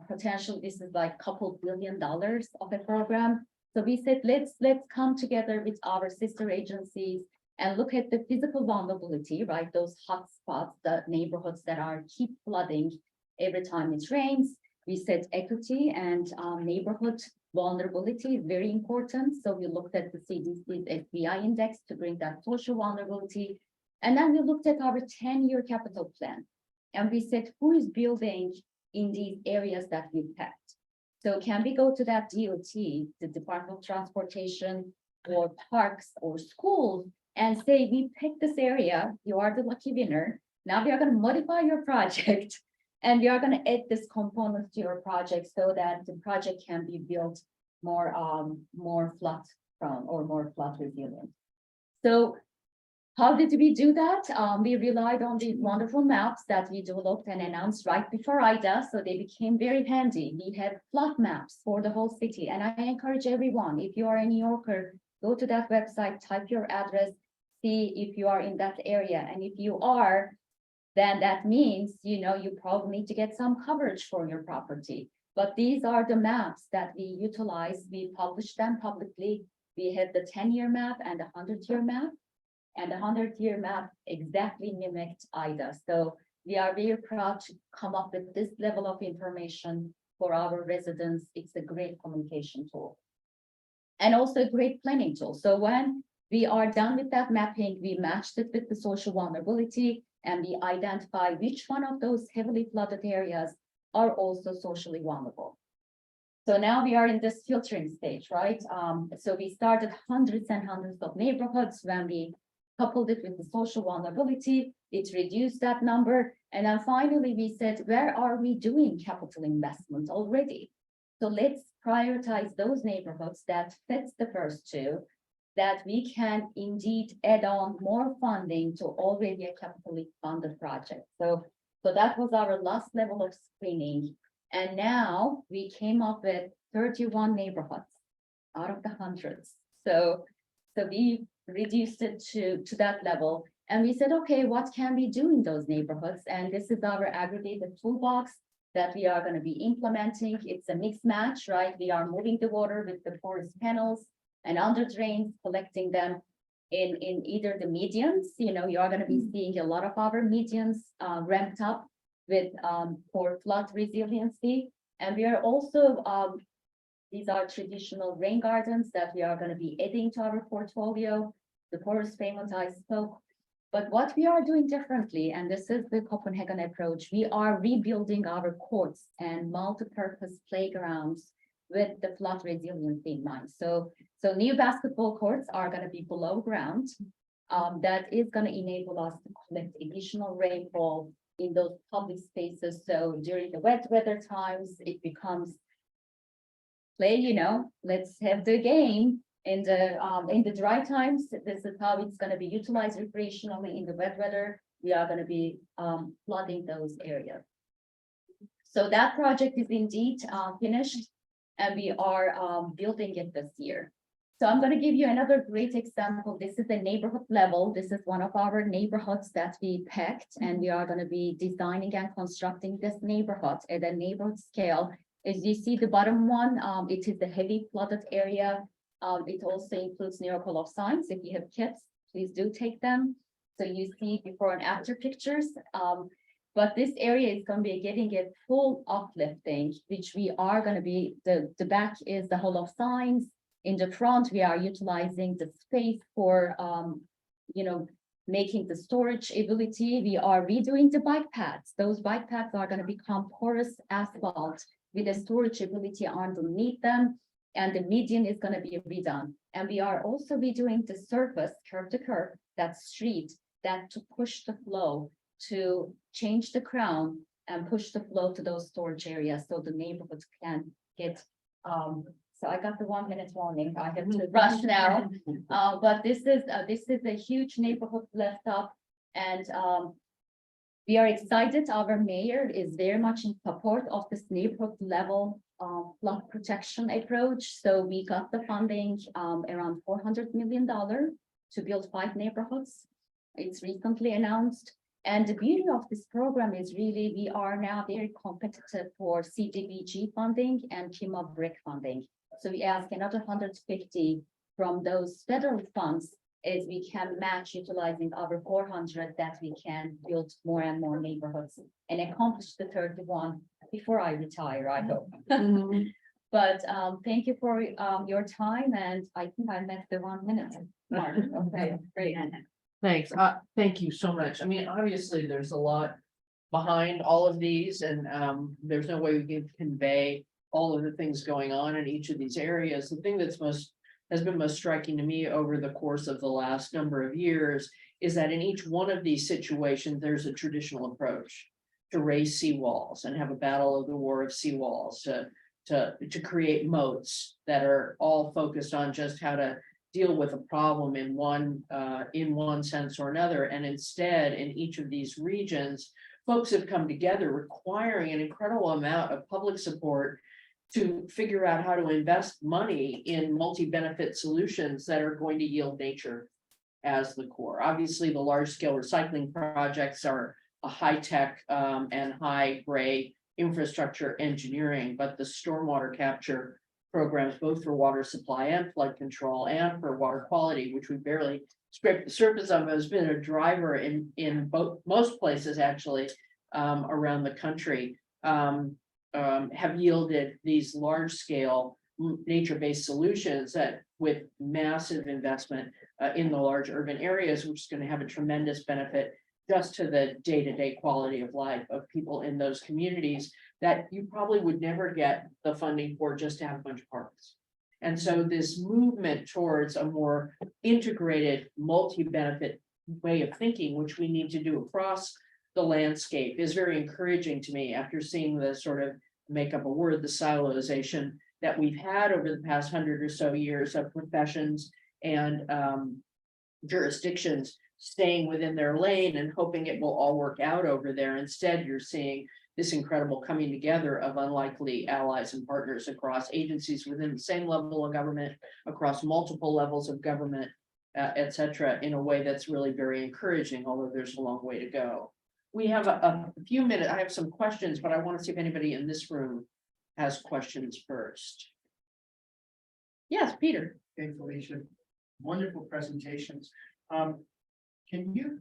potential. This is like $2 billion of a program. So we said, let's come together with our sister agencies and look at the physical vulnerability, right? Those hot spots, the neighborhoods that are keep flooding every time it rains. We said equity and neighborhood vulnerability is very important. So we looked at the CDC's FBI index to bring that social vulnerability. And then we looked at our 10-year capital plan. And we said, who is building in these areas that we picked? So can we go to that DOT, the Department of Transportation, or parks or schools, and say, we picked this area, you are the lucky winner. Now we are going to modify your project, and we are going to add this component to your project so that the project can be built more flood prone or more flood resilient. So how did we do that? We relied on these wonderful maps that we developed and announced right before Ida, so they became very handy. We had flood maps for the whole city, and I encourage everyone, if you are a New Yorker, go to that website, type your address, see if you are in that area, and if you are, then that means, you know, you probably need to get some coverage for your property. But these are the maps that we utilize. We publish them publicly. We have the 10-year map and the 100-year map. And the 100-year map exactly mimicked Ida. So we are very proud to come up with this level of information for our residents. It's a great communication tool. And also a great planning tool. So when we are done with that mapping, we matched it with the social vulnerability, and we identify which one of those heavily flooded areas are also socially vulnerable. So now we are in this filtering stage, right? So we started hundreds and hundreds of neighborhoods. When we coupled it with the social vulnerability, it reduced that number. And then finally we said, where are we doing capital investment already? So let's prioritize those neighborhoods that fits the first two, that we can indeed add on more funding to already a capitally funded project. So that was our last level of screening. And now we came up with 31 neighborhoods out of the hundreds. So we reduced it to that level. And we said, okay, what can we do in those neighborhoods? And this is our aggregated toolbox that we are going to be implementing. It's a mix match, right? We are moving the water with the porous panels and under drains, collecting them in either the medians. You know, you are going to be seeing a lot of our medians ramped up with for flood resiliency. And we are also, these are traditional rain gardens that we are going to be adding to our portfolio. The porous pavement I spoke. But what we are doing differently, and this is the Copenhagen approach, we are rebuilding our courts and multi-purpose playgrounds with the flood resiliency in mind. So new basketball courts are going to be below ground. That is going to enable us to collect additional rainfall in those public spaces. So during the wet weather times, it becomes play, you know, let's have the game. In the dry times, this is how it's going to be utilized recreationally. In the wet weather, we are going to be flooding those areas. So that project is indeed finished, and we are building it this year. So I'm going to give you another great example. This is a neighborhood level. This is one of our neighborhoods that we picked, and we are going to be designing and constructing this neighborhood at a neighborhood scale. As you see the bottom one, it is the heavy flooded area. It also includes Miracle of Science. If you have kids, please do take them. So you see before and after pictures. But this area is going to be getting a full uplifting, which we are going to be, the back is the Hall of Science. In the front, we are utilizing the space for, making the storage ability. We are redoing the bike paths. Those bike paths are going to become porous asphalt with a storage ability underneath them. And the median is going to be redone. And we are also redoing the surface curb to curb, that street, that to push the flow, to change the crown and push the flow to those storage areas so the neighborhoods can get, so I got the 1 minute warning. I have to rush now. But this is a huge neighborhood left up, and we are excited. Our mayor is very much in support of this neighborhood level flood protection approach. So we got the funding around $400 million to build 5 neighborhoods. It's recently announced. And the beauty of this program is really we are now very competitive for CDBG funding and KIMA BRIC funding. So we ask another 150 from those federal funds as we can match utilizing our 400 that we can build more and more neighborhoods and accomplish the 31 before I retire, I hope. But thank you for your time, and I think I met the 1 minute mark. Okay, great. Thanks. Thank you so much. I mean, obviously, there's a lot behind all of these, and there's no way we can convey all of the things going on in each of these areas. The thing that's has been most striking to me over the course of the last number of years is that in each one of these situations, there's a traditional approach to raise seawalls and have a battle of the war of seawalls, to create moats that are all focused on just how to deal with a problem in one sense or another. And instead, in each of these regions, folks have come together requiring an incredible amount of public support to figure out how to invest money in multi-benefit solutions that are going to yield nature as the core. Obviously, the large-scale recycling projects are a high-tech and high-grade infrastructure engineering, but the stormwater capture programs, both for water supply and flood control and for water quality, which we barely scraped the surface of, has been a driver in most places actually around the country. Have yielded these large scale nature-based solutions that with massive investment in the large urban areas, which is going to have a tremendous benefit just to the day-to-day quality of life of people in those communities. that you probably would never get the funding for just to have a bunch of parks. And so this movement towards a more integrated, multi-benefit way of thinking, which we need to do across the landscape, is very encouraging to me after seeing the sort of, make up a word, the siloization that we've had over the past 100 or so years of professions and jurisdictions staying within their lane and hoping it will all work out over there. Instead, you're seeing this incredible coming together of unlikely allies and partners across agencies within the same level of government, across multiple levels of government, et cetera, in a way that's really very encouraging, although there's a long way to go. We have a few minutes. I have some questions, but I want to see if anybody in this room has questions first. Yes, Peter. Okay, Felicia, wonderful presentations. Can you,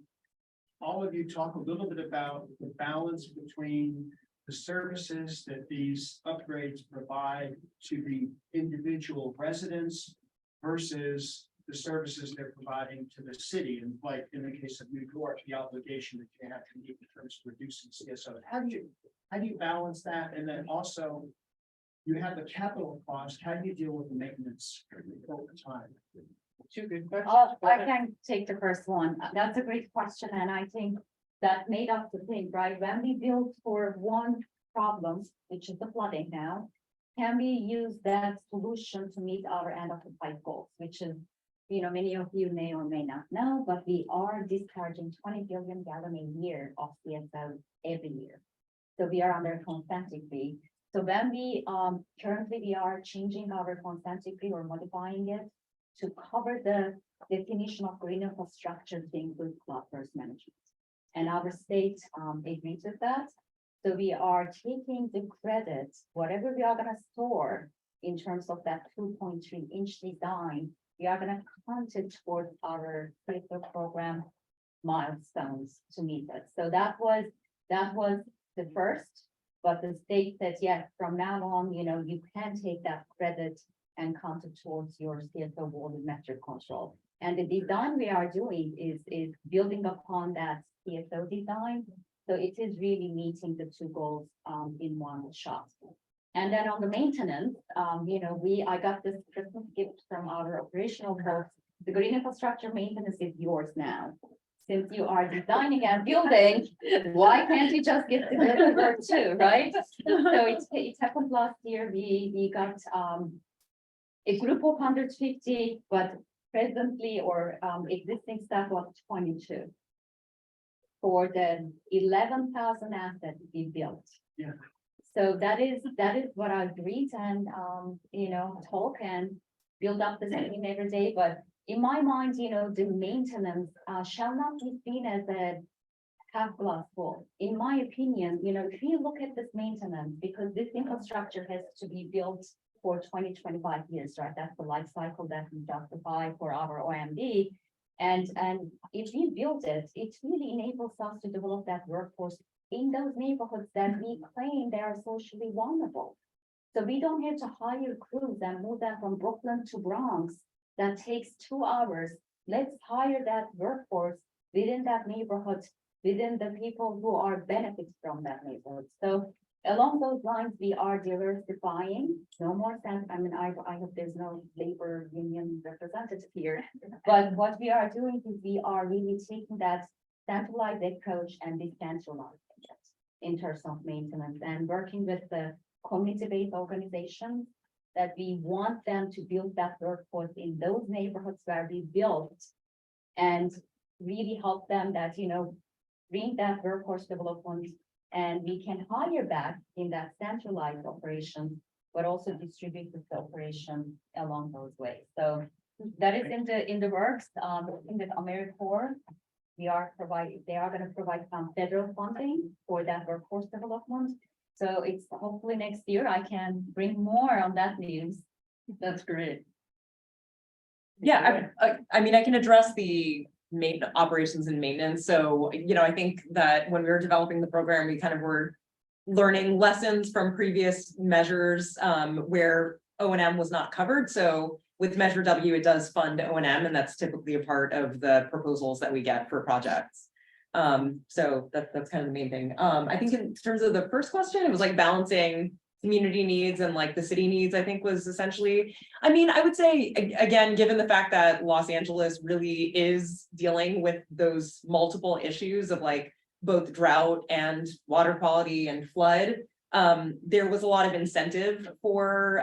all of you, talk a little bit about the balance between the services that these upgrades provide to the individual residents versus the services they're providing to the city? And like in the case of New York, the obligation that you have to meet in terms of reducing CSO. How do you balance that? And then also, you have the capital cost. How do you deal with the maintenance over time? Two good questions. Go I ahead. can take the first one. That's a great question, and I think that made us to think, right? When we build for one problem, which is the flooding now, can we use that solution to meet our end of the pipe goals, which is, many of you may or may not know, but we are discharging 20 billion gallons a year of CSO every year. So we are under consent decree. So when we currently we are changing our consent decree or modifying it to cover the definition of green infrastructure to include cloud burst management. And our state agreed with that. So we are taking the credits, whatever we are gonna store in terms of that 2.3-inch design, we are gonna count it towards our CSO program milestones to meet it. So that was the first, but the state said, yes, from now on, you can take that credit and count it towards your CSO volumetric control. And the design we are doing is building upon that CSO design. So it is really meeting the two goals in one shot. And then on the maintenance, I got this Christmas gift from our operational folks. The green infrastructure maintenance is yours now. Since you are designing and building, why can't you just get the deliver too, right? So it happened last year. We got a group of 150, but presently or existing staff was 22 for the 11,000 assets we built. Yeah. So that is what I agreed and talk and build up the team every day. But in my mind, the maintenance shall not be seen as a half glass full. In my opinion, if you look at this maintenance, because this infrastructure has to be built for 20-25 years, right? That's the life cycle that we justify for our OMD. And if we build it, it really enables us to develop that workforce in those neighborhoods that we claim they are socially vulnerable. So we don't have to hire crews and move them from Brooklyn to Bronx. That takes 2 hours. Let's hire that workforce within that neighborhood, within the people who are benefits from that neighborhood. So along those lines, we are diversifying. No more sense. I mean, I hope there's no labor union representative here. But what we are doing is we are really taking that centralized approach and decentralizing it in terms of maintenance and working with the community-based organizations that we want them to build that workforce in those neighborhoods where we built and really help them that, bring that workforce development and we can hire back in that centralized operation, but also distribute the operation along those ways. So that is in the works. In the AmeriCorps, they are going to provide some federal funding for that workforce development. So it's hopefully next year I can bring more on that news. That's great. Yeah, I mean, I can address the operations and maintenance. So, I think that when we were developing the program, we kind of were learning lessons from previous measures where O&M was not covered. So with Measure W, it does fund O&M, and that's typically a part of the proposals that we get for projects. So that's kind of the main thing. I think in terms of the first question, it was like balancing community needs and like the city needs, I think was essentially, I mean, I would say, again, given the fact that Los Angeles really is dealing with those multiple issues of like both drought and water quality and flood, there was a lot of incentive for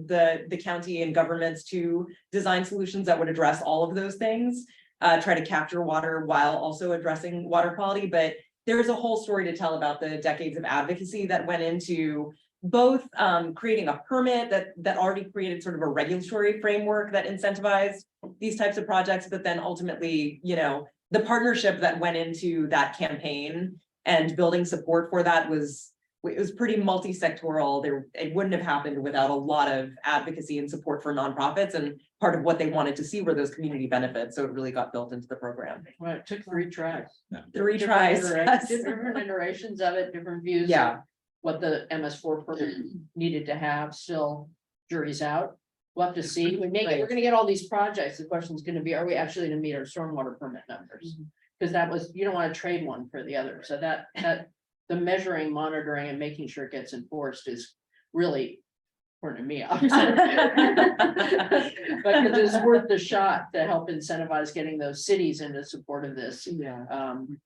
the county and governments to design solutions that would address all of those things, try to capture water while also addressing water quality. But there's a whole story to tell about the decades of advocacy that went into both creating a permit that already created sort of a regulatory framework that incentivized these types of projects, but then ultimately, you know, the partnership that went into that campaign and building support for that was pretty multi-sectoral. It wouldn't have happened without a lot of advocacy and support for nonprofits, and part of what they wanted to see were those community benefits. So it really got built into the program. Well, it took 3 tries. 3 tries. Yes. Different iterations of it, different views. Yeah. of What the MS4 program needed to have, still jury's out. We'll have to see. We're gonna get all these projects. The question is gonna be, are we actually gonna meet our stormwater permit numbers? Because that was, you don't want to trade one for the other. So that the measuring, monitoring, and making sure it gets enforced is really important to me. Obviously. But it's worth the shot to help incentivize getting those cities into support of this. Yeah.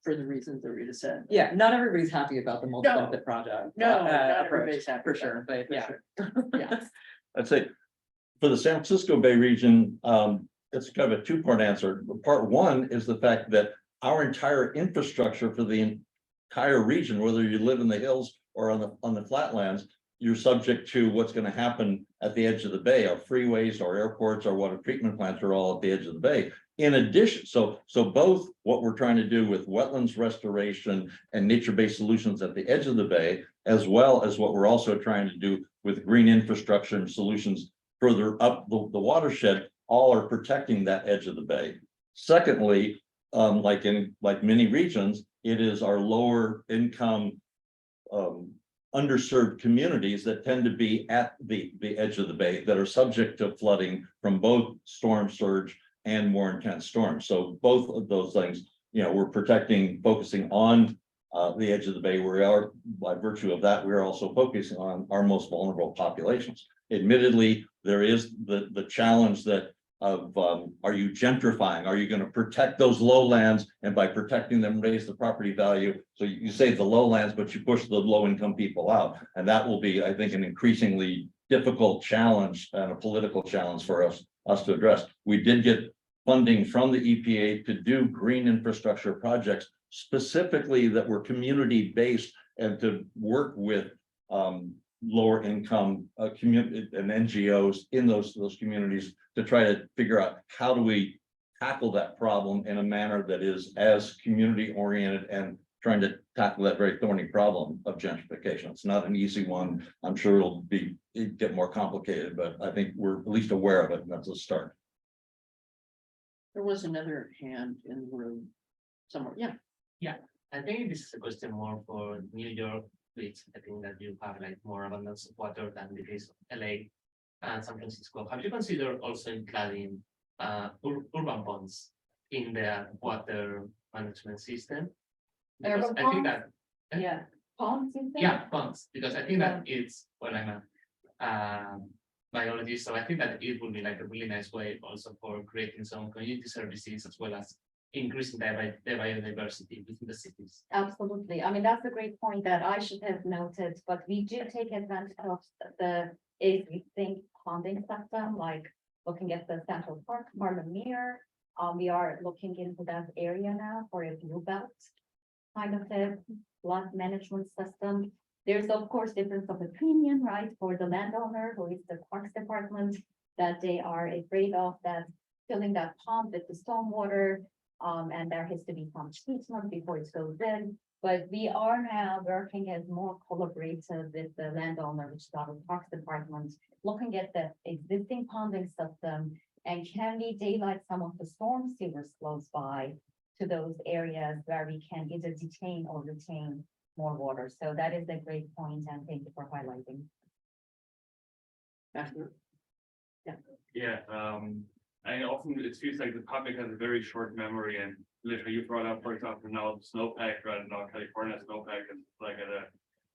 For the reasons that Rita said. Yeah, not everybody's happy about the multi-benefit project. No, not approach, everybody's happy for about sure, but yeah. Yeah. I'd say for the San Francisco Bay region, it's kind of a 2-part answer. Part one is the fact that our entire infrastructure for the entire region, whether you live in the hills or on the flatlands, you're subject to what's going to happen at the edge of the bay. Our freeways, our airports, our water treatment plants are all at the edge of the bay. In addition, so both what we're trying to do with wetlands restoration and nature-based solutions at the edge of the bay, as well as what we're also trying to do with green infrastructure and solutions further up the watershed, all are protecting that edge of the bay. Secondly, like many regions, it is our lower income underserved communities that tend to be at the edge of the bay that are subject to flooding from both storm surge and more intense storms. So both of those things, you know, we're focusing on the edge of the bay. We are, by virtue of that, we're also focusing on our most vulnerable populations. Admittedly, there is the challenge that are you gentrifying? Are you going to protect those lowlands, and by protecting them, raise the property value? So you save the lowlands, but you push the low income people out. And that will be, I think, an increasingly difficult challenge and a political challenge for us to address. We did get funding from the EPA to do green infrastructure projects specifically that were community based and to work with lower income community and NGOs in those communities to try to figure out how do we tackle that problem in a manner that is as community oriented and trying to tackle that very thorny problem of gentrification. It's not an easy one. I'm sure it'll get more complicated, but I think we're at least aware of it, and that's a start. There was another hand in the room somewhere. Yeah. I think this is a question more for New York, which I think that you have like more abundance of water than the case of LA and San Francisco. Have you considered also including urban ponds in the water management system? Because Urban I think that Yeah. Ponds, you think? yeah, ponds, because I think that it's well, I'm a biologist, so I think that it would be like a really nice way also for creating some community services as well as increasing the biodiversity within the cities. Absolutely. I mean, that's a great point that I should have noted, but we do take advantage of the existing ponding system, like looking at the Central Park, Marlamere. We are looking into that area now for a blue belt kind of a flood management system. There's of course difference of opinion, right, for the landowner who is the Parks Department, that they are afraid of that filling that pond with the stormwater. And there has to be some treatment before it goes in. But we are now working as more collaborative with the landowner, which is our Parks Department, looking at the existing ponding system and can we daylight some of the storm sewers close by to those areas where we can either detain or retain more water. So that is a great point, and thank you for highlighting. After. Yeah, I often, it feels like the public has a very short memory and literally you brought up, for example, now the snowpack, right now California snowpack is like at a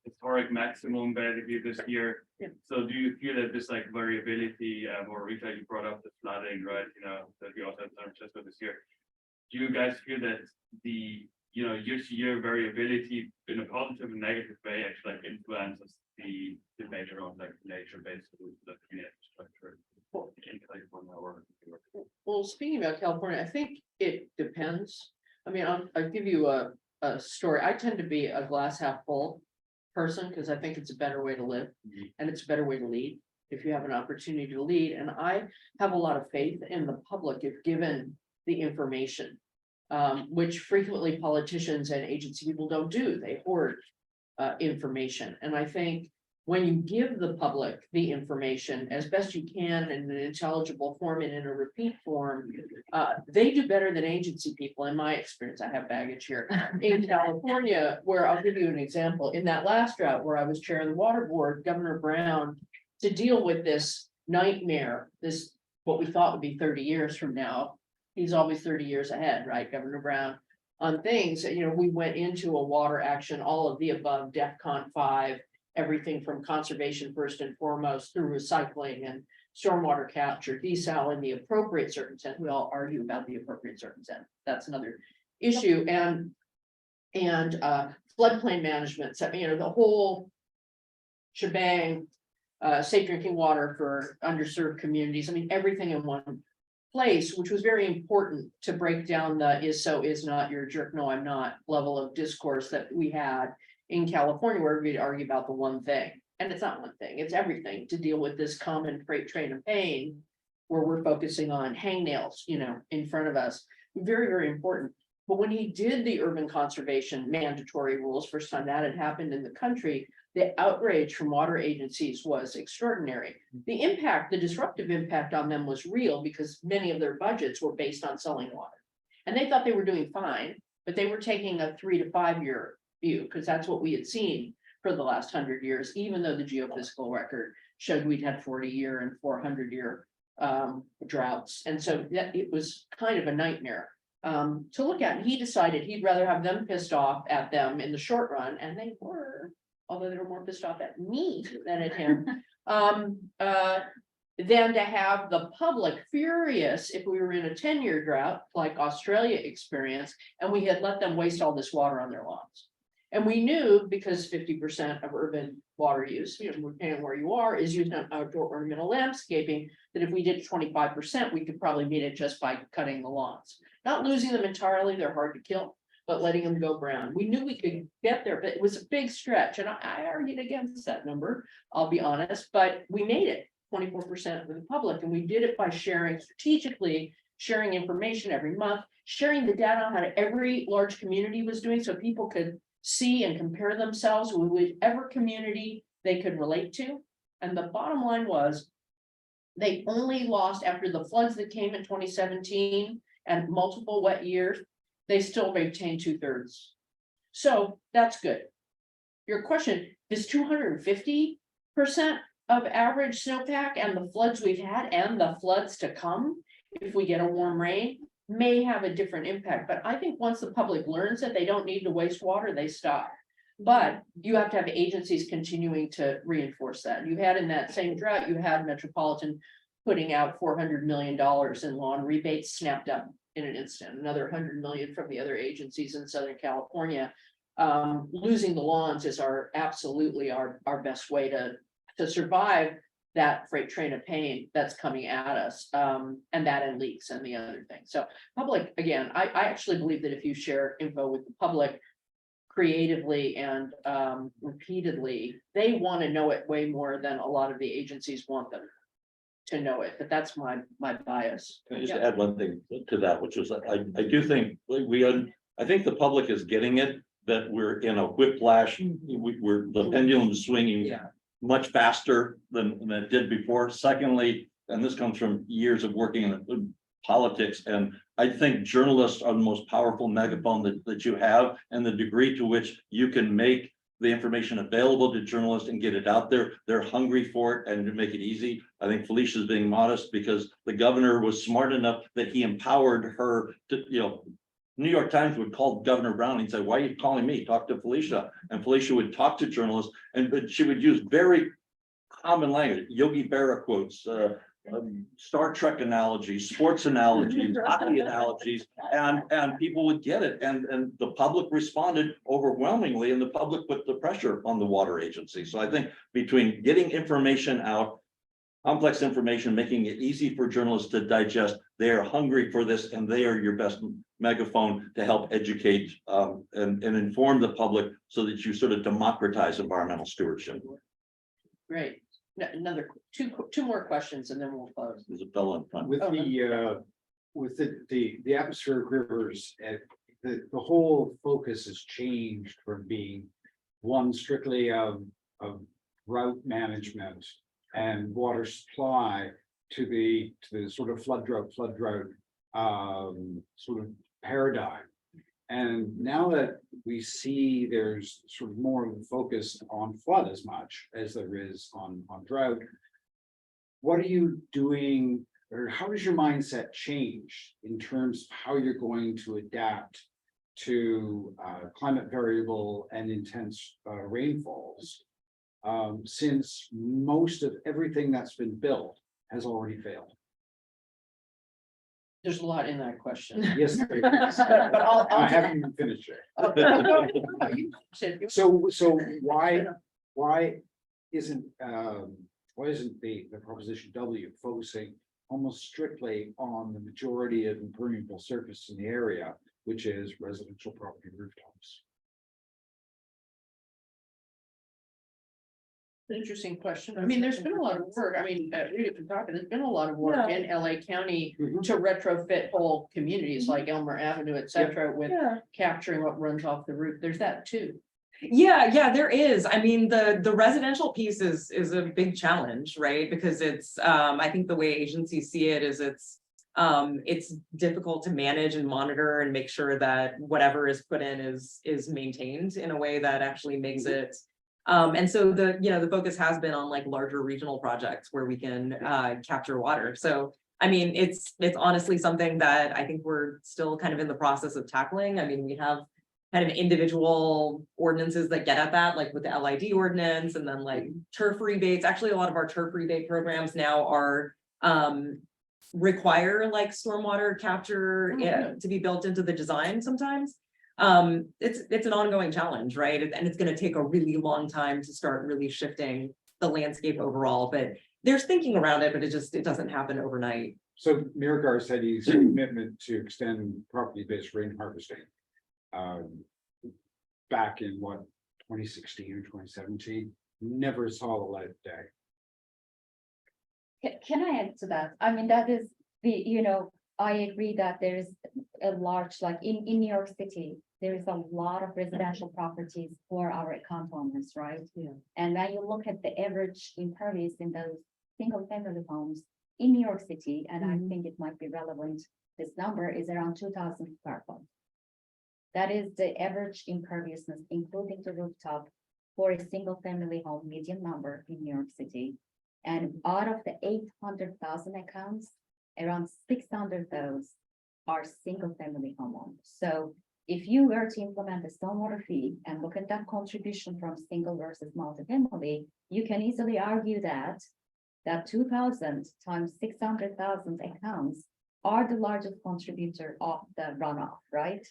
historic maximum basically this year. Yeah. So do you feel that this like variability, or Rita, you brought up the flooding, right, that we also had San Francisco this year. Do you guys feel that the, year-to-year variability in a positive and negative way actually like influences the measure of like nature-based solutions that we infrastructure in California or? Well, speaking about California, I think it depends. I mean, I'll give you a story. I tend to be a glass half full person because I think it's a better way to live and it's a better way to lead if you have an opportunity to lead. And I have a lot of faith in the public if given the information, which frequently politicians and agency people don't do. They hoard information. And I think when you give the public the information as best you can in an intelligible form and in a repeat form, they do better than agency people, in my experience. I have baggage here in California, where I'll give you an example. In that last drought where I was chair of the water board, Governor Brown, to deal with this nightmare, this what we thought would be 30 years from now. He's always 30 years ahead, right, Governor Brown, on things. We went into a water action, all of the above, DEFCON 5. Everything from conservation first and foremost through recycling and stormwater capture, desal in the appropriate circumstance. We all argue about the appropriate circumstance. That's another issue. And floodplain management, so, the whole shebang, safe drinking water for underserved communities. I mean, everything in one place, which was very important to break down the is so, is not, you're a jerk, no, I'm not level of discourse that we had in California, where we'd argue about the one thing, and it's not one thing, it's everything to deal with this common freight train of pain, where we're focusing on hangnails, in front of us. Very, very important. But when he did the urban conservation mandatory rules, first time that had happened in the country, the outrage from water agencies was extraordinary. The impact, the disruptive impact on them was real because many of their budgets were based on selling water. And they thought they were doing fine, but they were taking a 3 to 5 year view, because that's what we had seen for the last 100 years, even though the geophysical record showed we'd had 40-year and 400-year droughts. And so that it was kind of a nightmare to look at. And he decided he'd rather have them pissed off at them in the short run, and they were, although they were more pissed off at me than at him, than to have the public furious if we were in a 10-year drought like Australia experienced, and we had let them waste all this water on their lawns. And we knew, because 50% of urban water use, depending where you are, is used on outdoor ornamental landscaping, that if we did 25%, we could probably meet it just by cutting the lawns. Not losing them entirely, they're hard to kill, but letting them go brown. We knew we could get there, but it was a big stretch. And I argued against that number, I'll be honest, but we made it 24% of the public. And we did it by sharing strategically, sharing information every month, sharing the data on how every large community was doing so people could see and compare themselves with whichever community they could relate to. And the bottom line was they only lost, after the floods that came in 2017 and multiple wet years, they still retained 2/3. So that's good. Your question is 250% of average snowpack and the floods we've had and the floods to come, if we get a warm rain, may have a different impact. But I think once the public learns that they don't need to waste water, they stop. But you have to have agencies continuing to reinforce that. You had in that same drought, you had Metropolitan putting out $400 million in lawn rebates, snapped up in an instant, another 100 million from the other agencies in Southern California. Losing the lawns is absolutely our best way to survive that freight train of pain that's coming at us, and that and leaks and the other thing. So public, again, I actually believe that if you share info with the public creatively and repeatedly, they want to know it way more than a lot of the agencies want them to know it. But that's my bias. Can I just add one thing to that, which is I do think I think the public is getting it, that we're in a whiplash. We're the pendulum is swinging much faster than it did before. Secondly, and this comes from years of working in politics, and I think journalists are the most powerful megaphone that you have, and the degree to which you can make the information available to journalists and get it out there. They're hungry for it and to make it easy. I think Felicia's being modest because the governor was smart enough that he empowered her to, New York Times would call Governor Brown and say, why are you calling me? Talk to Felicia. And Felicia would talk to journalists but she would use very common language, Yogi Berra quotes, Star Trek analogies, sports analogies, hockey analogies, and people would get it. And the public responded overwhelmingly, and the public put the pressure on the water agency. So I think between getting information out, complex information, making it easy for journalists to digest, they are hungry for this, and they are your best megaphone to help educate and inform the public so that you sort of democratize environmental stewardship. Great. Another two more questions and then we'll close. There's a bell in front. With the atmospheric rivers, the whole focus has changed from being one strictly of route management and water supply to the sort of flood drought sort of paradigm. And now that we see there's sort of more of a focus on flood as much as there is on drought, what are you doing, or how does your mindset change in terms of how you're going to adapt to climate variable and intense rainfalls, since most of everything that's been built has already failed? There's a lot in that question. Yes, there is. But I'll I haven't even finished it. So why isn't the proposition W focusing almost strictly on the majority of impermeable surface in the area, which is residential property rooftops? Interesting question. I mean, there's been a lot of work. I mean, Rita can talk, there's been a lot of work in LA County to retrofit whole communities like Elmer Avenue, et cetera, with capturing what runs off the roof. There's that too. Yeah, there is. I mean, the residential piece is a big challenge, right? Because it's, I think the way agencies see it is it's difficult to manage and monitor and make sure that whatever is put in is maintained in a way that actually makes it. And so the focus has been on like larger regional projects where we can capture water. So I mean, it's honestly something that I think we're still kind of in the process of tackling. I mean, we have kind of individual ordinances that get at that, like with the LID ordinance, and then like turf rebates. Actually, a lot of our turf rebate programs now are require like stormwater capture to be built into the design sometimes. It's an ongoing challenge, right? And it's going to take a really long time to start really shifting the landscape overall, but there's thinking around it, but it doesn't happen overnight. So Miragar said he's a commitment to extend property-based rain harvesting. Back in what, 2016 or 2017, never saw the light of day. Can I add to that? I mean, that is I agree that there is a large, like in New York City, there is a lot of residential properties for our account owners, right? Yeah. And when you look at the average impervious in those single family homes in New York City, and I think it might be relevant, this number is around 2,000 square foot. That is the average imperviousness, including the rooftop, for a single family home, median number in New York City. And out of the 800,000 accounts, around 600 of those are single family homeowners. So if you were to implement a stormwater fee and look at that contribution from single versus multifamily, you can easily argue that 2,000 times 600,000 accounts are the largest contributor of the runoff, right?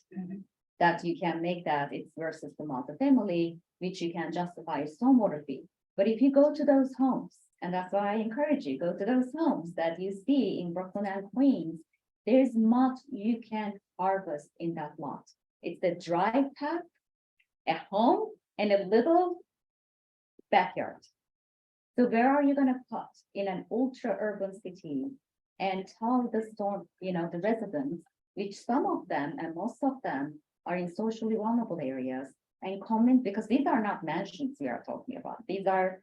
That you can make that it's versus the multifamily, which you can justify a stormwater fee. But if you go to those homes, and that's why I encourage you, go to those homes that you see in Brooklyn and Queens, there's much you can harvest in that lot. It's the drive path, a home, and a little backyard. So where are you going to put in an ultra urban city and tell the the residents, which some of them and most of them are in socially vulnerable areas, and comment, because these are not mansions we are talking about. These are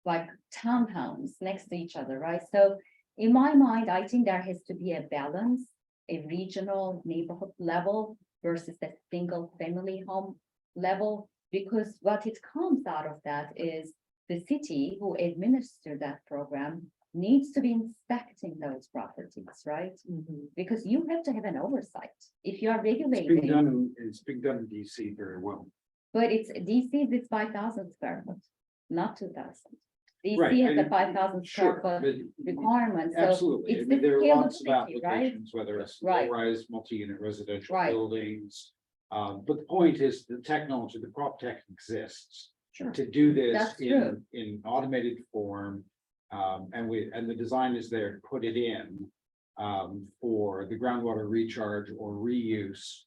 like townhomes next to each other, right? So in my mind, I think there has to be a balance, a regional neighborhood level versus the single family home level. Because what it comes out of that is the city who administer that program needs to be inspecting those properties, right? Because you have to have an oversight. If you are It's being regulating, done it's being done in DC very well. but it's DC's, it's 5,000 square foot, not 2,000. Right, DC has a and- 5,000 square Sure, foot but requirement, so absolutely. I it's mean, the there are lots of scalability, right? applications, whether it's Right. low-rise, multi-unit residential Right. buildings. But the point is the technology, the prop tech exists. Sure. To do this That's true. in automated form. And the design is there to put it in. For the groundwater recharge or reuse.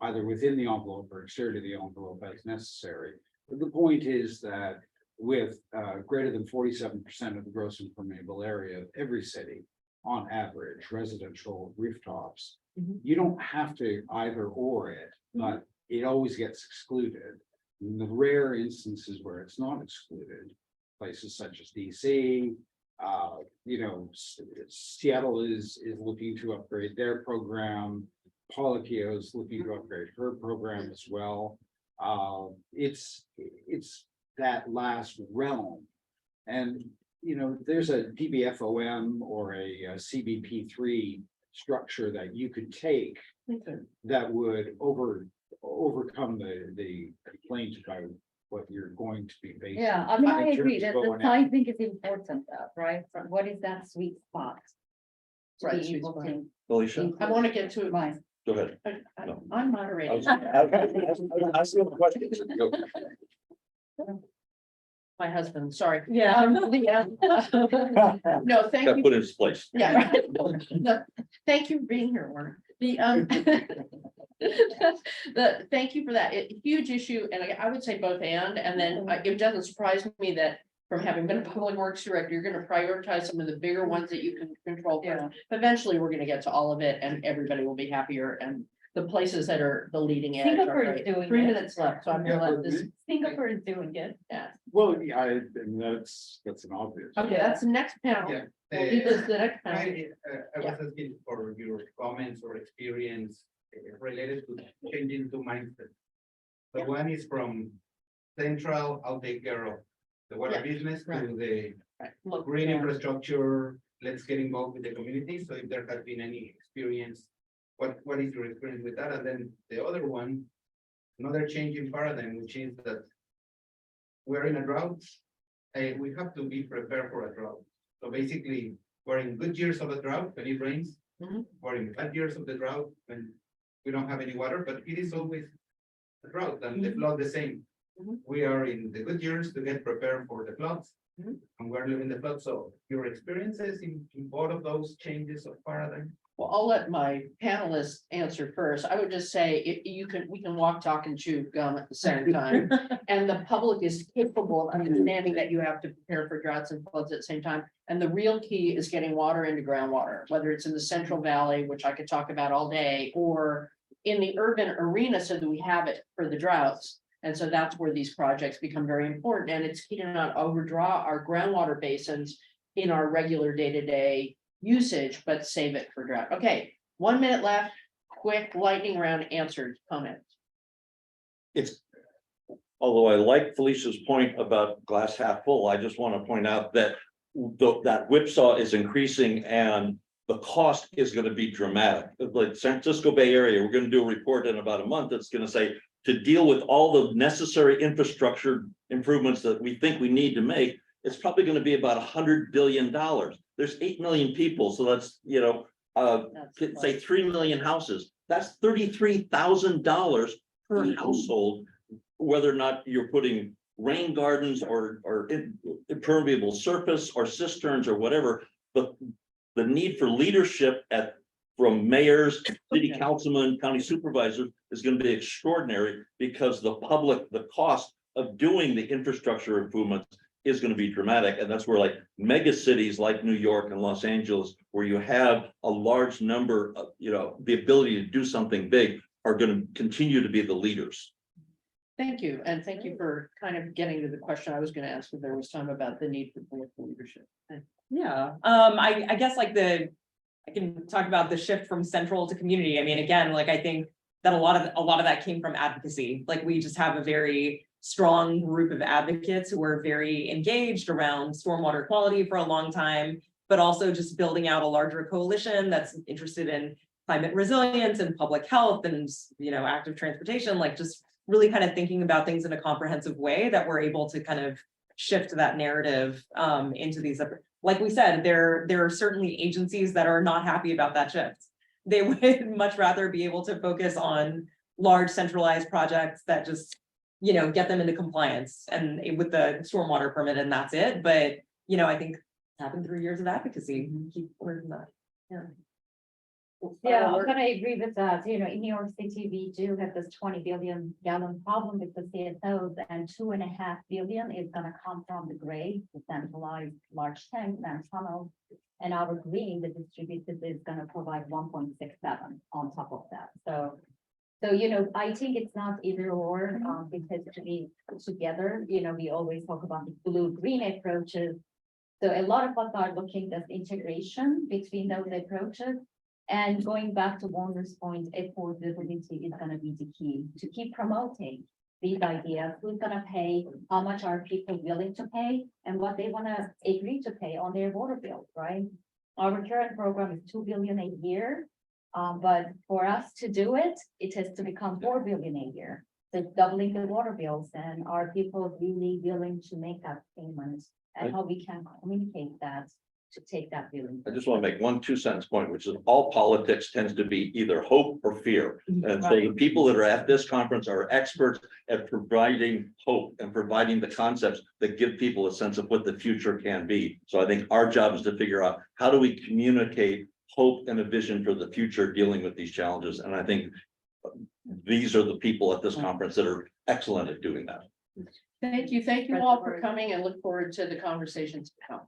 Either within the envelope or exterior to the envelope as necessary. But the point is that with greater than 47% of the gross impermeable area of every city. On average, residential rooftops, you don't have to either or it, but it always gets excluded. In the rare instances where it's not excluded, places such as DC. Seattle is looking to upgrade their program. Polykio is looking to upgrade her program as well. It's that last realm. And, there's a DBFOM or a CBP3 structure that you could take that would overcome the complaint about what you're going to be facing. Yeah, I mean, I in agree terms that of the going sizing is important, right? What is that sweet spot? To Right, be sweet able spot. to. Felicia, I want to get to it. Right. go ahead. I'm moderating. My husband, sorry. Yeah. No, thank Got you. put in its place. Yeah. right. No, thank you for being here, Warner. Thank you for that. Huge issue, and I would say both and then it doesn't surprise me that from having been a public works director, you're gonna prioritize some of the bigger ones that you can control first. Eventually, we're gonna get to all of it and everybody will be happier and the places that are the leading edge. Singapore are is great. doing 3 it. minutes left, so I'm gonna let this, Singapore is doing it. yeah. Well, yeah, and that's an obvious. Okay, that's the next panel. Yeah. We'll do this the next panel. I was asking for your comments or experience related to changing to mindset. The one is from central, I'll take care of the water Yeah, business to right. the Right. Look, green yeah. infrastructure. Let's get involved with the community. So if there has been any experience, what is your experience with that? And then the other one, another change in paradigm, which is that we're in a drought. We have to be prepared for a drought. So basically, we're in good years of a drought when it rains. Mhm. We're in bad years of the drought when we don't have any water, but it is always a drought and the flood the same. Mhm. We are in the good years to get prepared for the floods. Mhm. And we're living the flood. So your experiences in both of those changes of paradigm. Well, I'll let my panelists answer first. I would just say, we can walk, talk, and chew gum at the same time. And the public is capable of understanding that you have to prepare for droughts and floods at the same time. And the real key is getting water into groundwater, whether it's in the Central Valley, which I could talk about all day, or in the urban arena so that we have it for the droughts. And so that's where these projects become very important. And it's key to not overdraw our groundwater basins in our regular day-to-day usage, but save it for drought. Okay, 1 minute left, quick lightning round answers, comments. It's, although I like Felicia's point about glass half full, I just want to point out that that whipsaw is increasing and the cost is going to be dramatic. Like San Francisco Bay Area, we're going to do a report in about a month that's going to say to deal with all the necessary infrastructure improvements that we think we need to make, it's probably going to be about $100 billion. There's 8 million people, so that's, say 3 million houses. That's $33,000 per household, whether or not you're putting rain gardens or impermeable surface or cisterns or whatever. But the need for leadership from mayors, city councilmen, county supervisors is going to be extraordinary because the cost of doing the infrastructure improvements is going to be dramatic. And that's where like mega cities like New York and Los Angeles, where you have a large number of, the ability to do something big, are going to continue to be the leaders. Thank you, and thank you for kind of getting to the question I was going to ask if there was time about the need for political leadership. Yeah, I guess I can talk about the shift from central to community. I mean, again, I think that a lot of that came from advocacy. Like we just have a very strong group of advocates who are very engaged around stormwater quality for a long time, but also just building out a larger coalition that's interested in climate resilience and public health and, active transportation, like just really kind of thinking about things in a comprehensive way that we're able to kind of shift that narrative into these, like we said, there are certainly agencies that are not happy about that shift. They would much rather be able to focus on large centralized projects that just, get them into compliance and with the stormwater permit and that's it. But, I think it's happened through years of advocacy, keep working that. Yeah, I'm gonna agree with that. In New York City, we do have this 20 billion gallon problem with the CSOs, and 2.5 billion is gonna come from the gray, the centralized large tanks and tunnels. And our green, the distributed, is gonna provide 1.67 on top of that. So, I think it's not either or, because to be put together, we always talk about the blue-green approaches. So a lot of us are looking at integration between those approaches. And going back to Warner's point, affordability is gonna be the key to keep promoting these ideas. Who's gonna pay, how much are people willing to pay, and what they wanna agree to pay on their water bills, right? Our current program is 2 billion a year, but for us to do it, it has to become 4 billion a year. So doubling the water bills, and are people really willing to make that payment? And how we can communicate that to take that billing. I just want to make one 2 sentence point, which is all politics tends to be either hope or fear. And so the people that are at this conference are experts at providing hope and providing the concepts that give people a sense of what the future can be. So I think our job is to figure out how do we communicate hope and a vision for the future dealing with these challenges. And I think these are the people at this conference that are excellent at doing that. Thank you all for coming, and look forward to the conversations to come.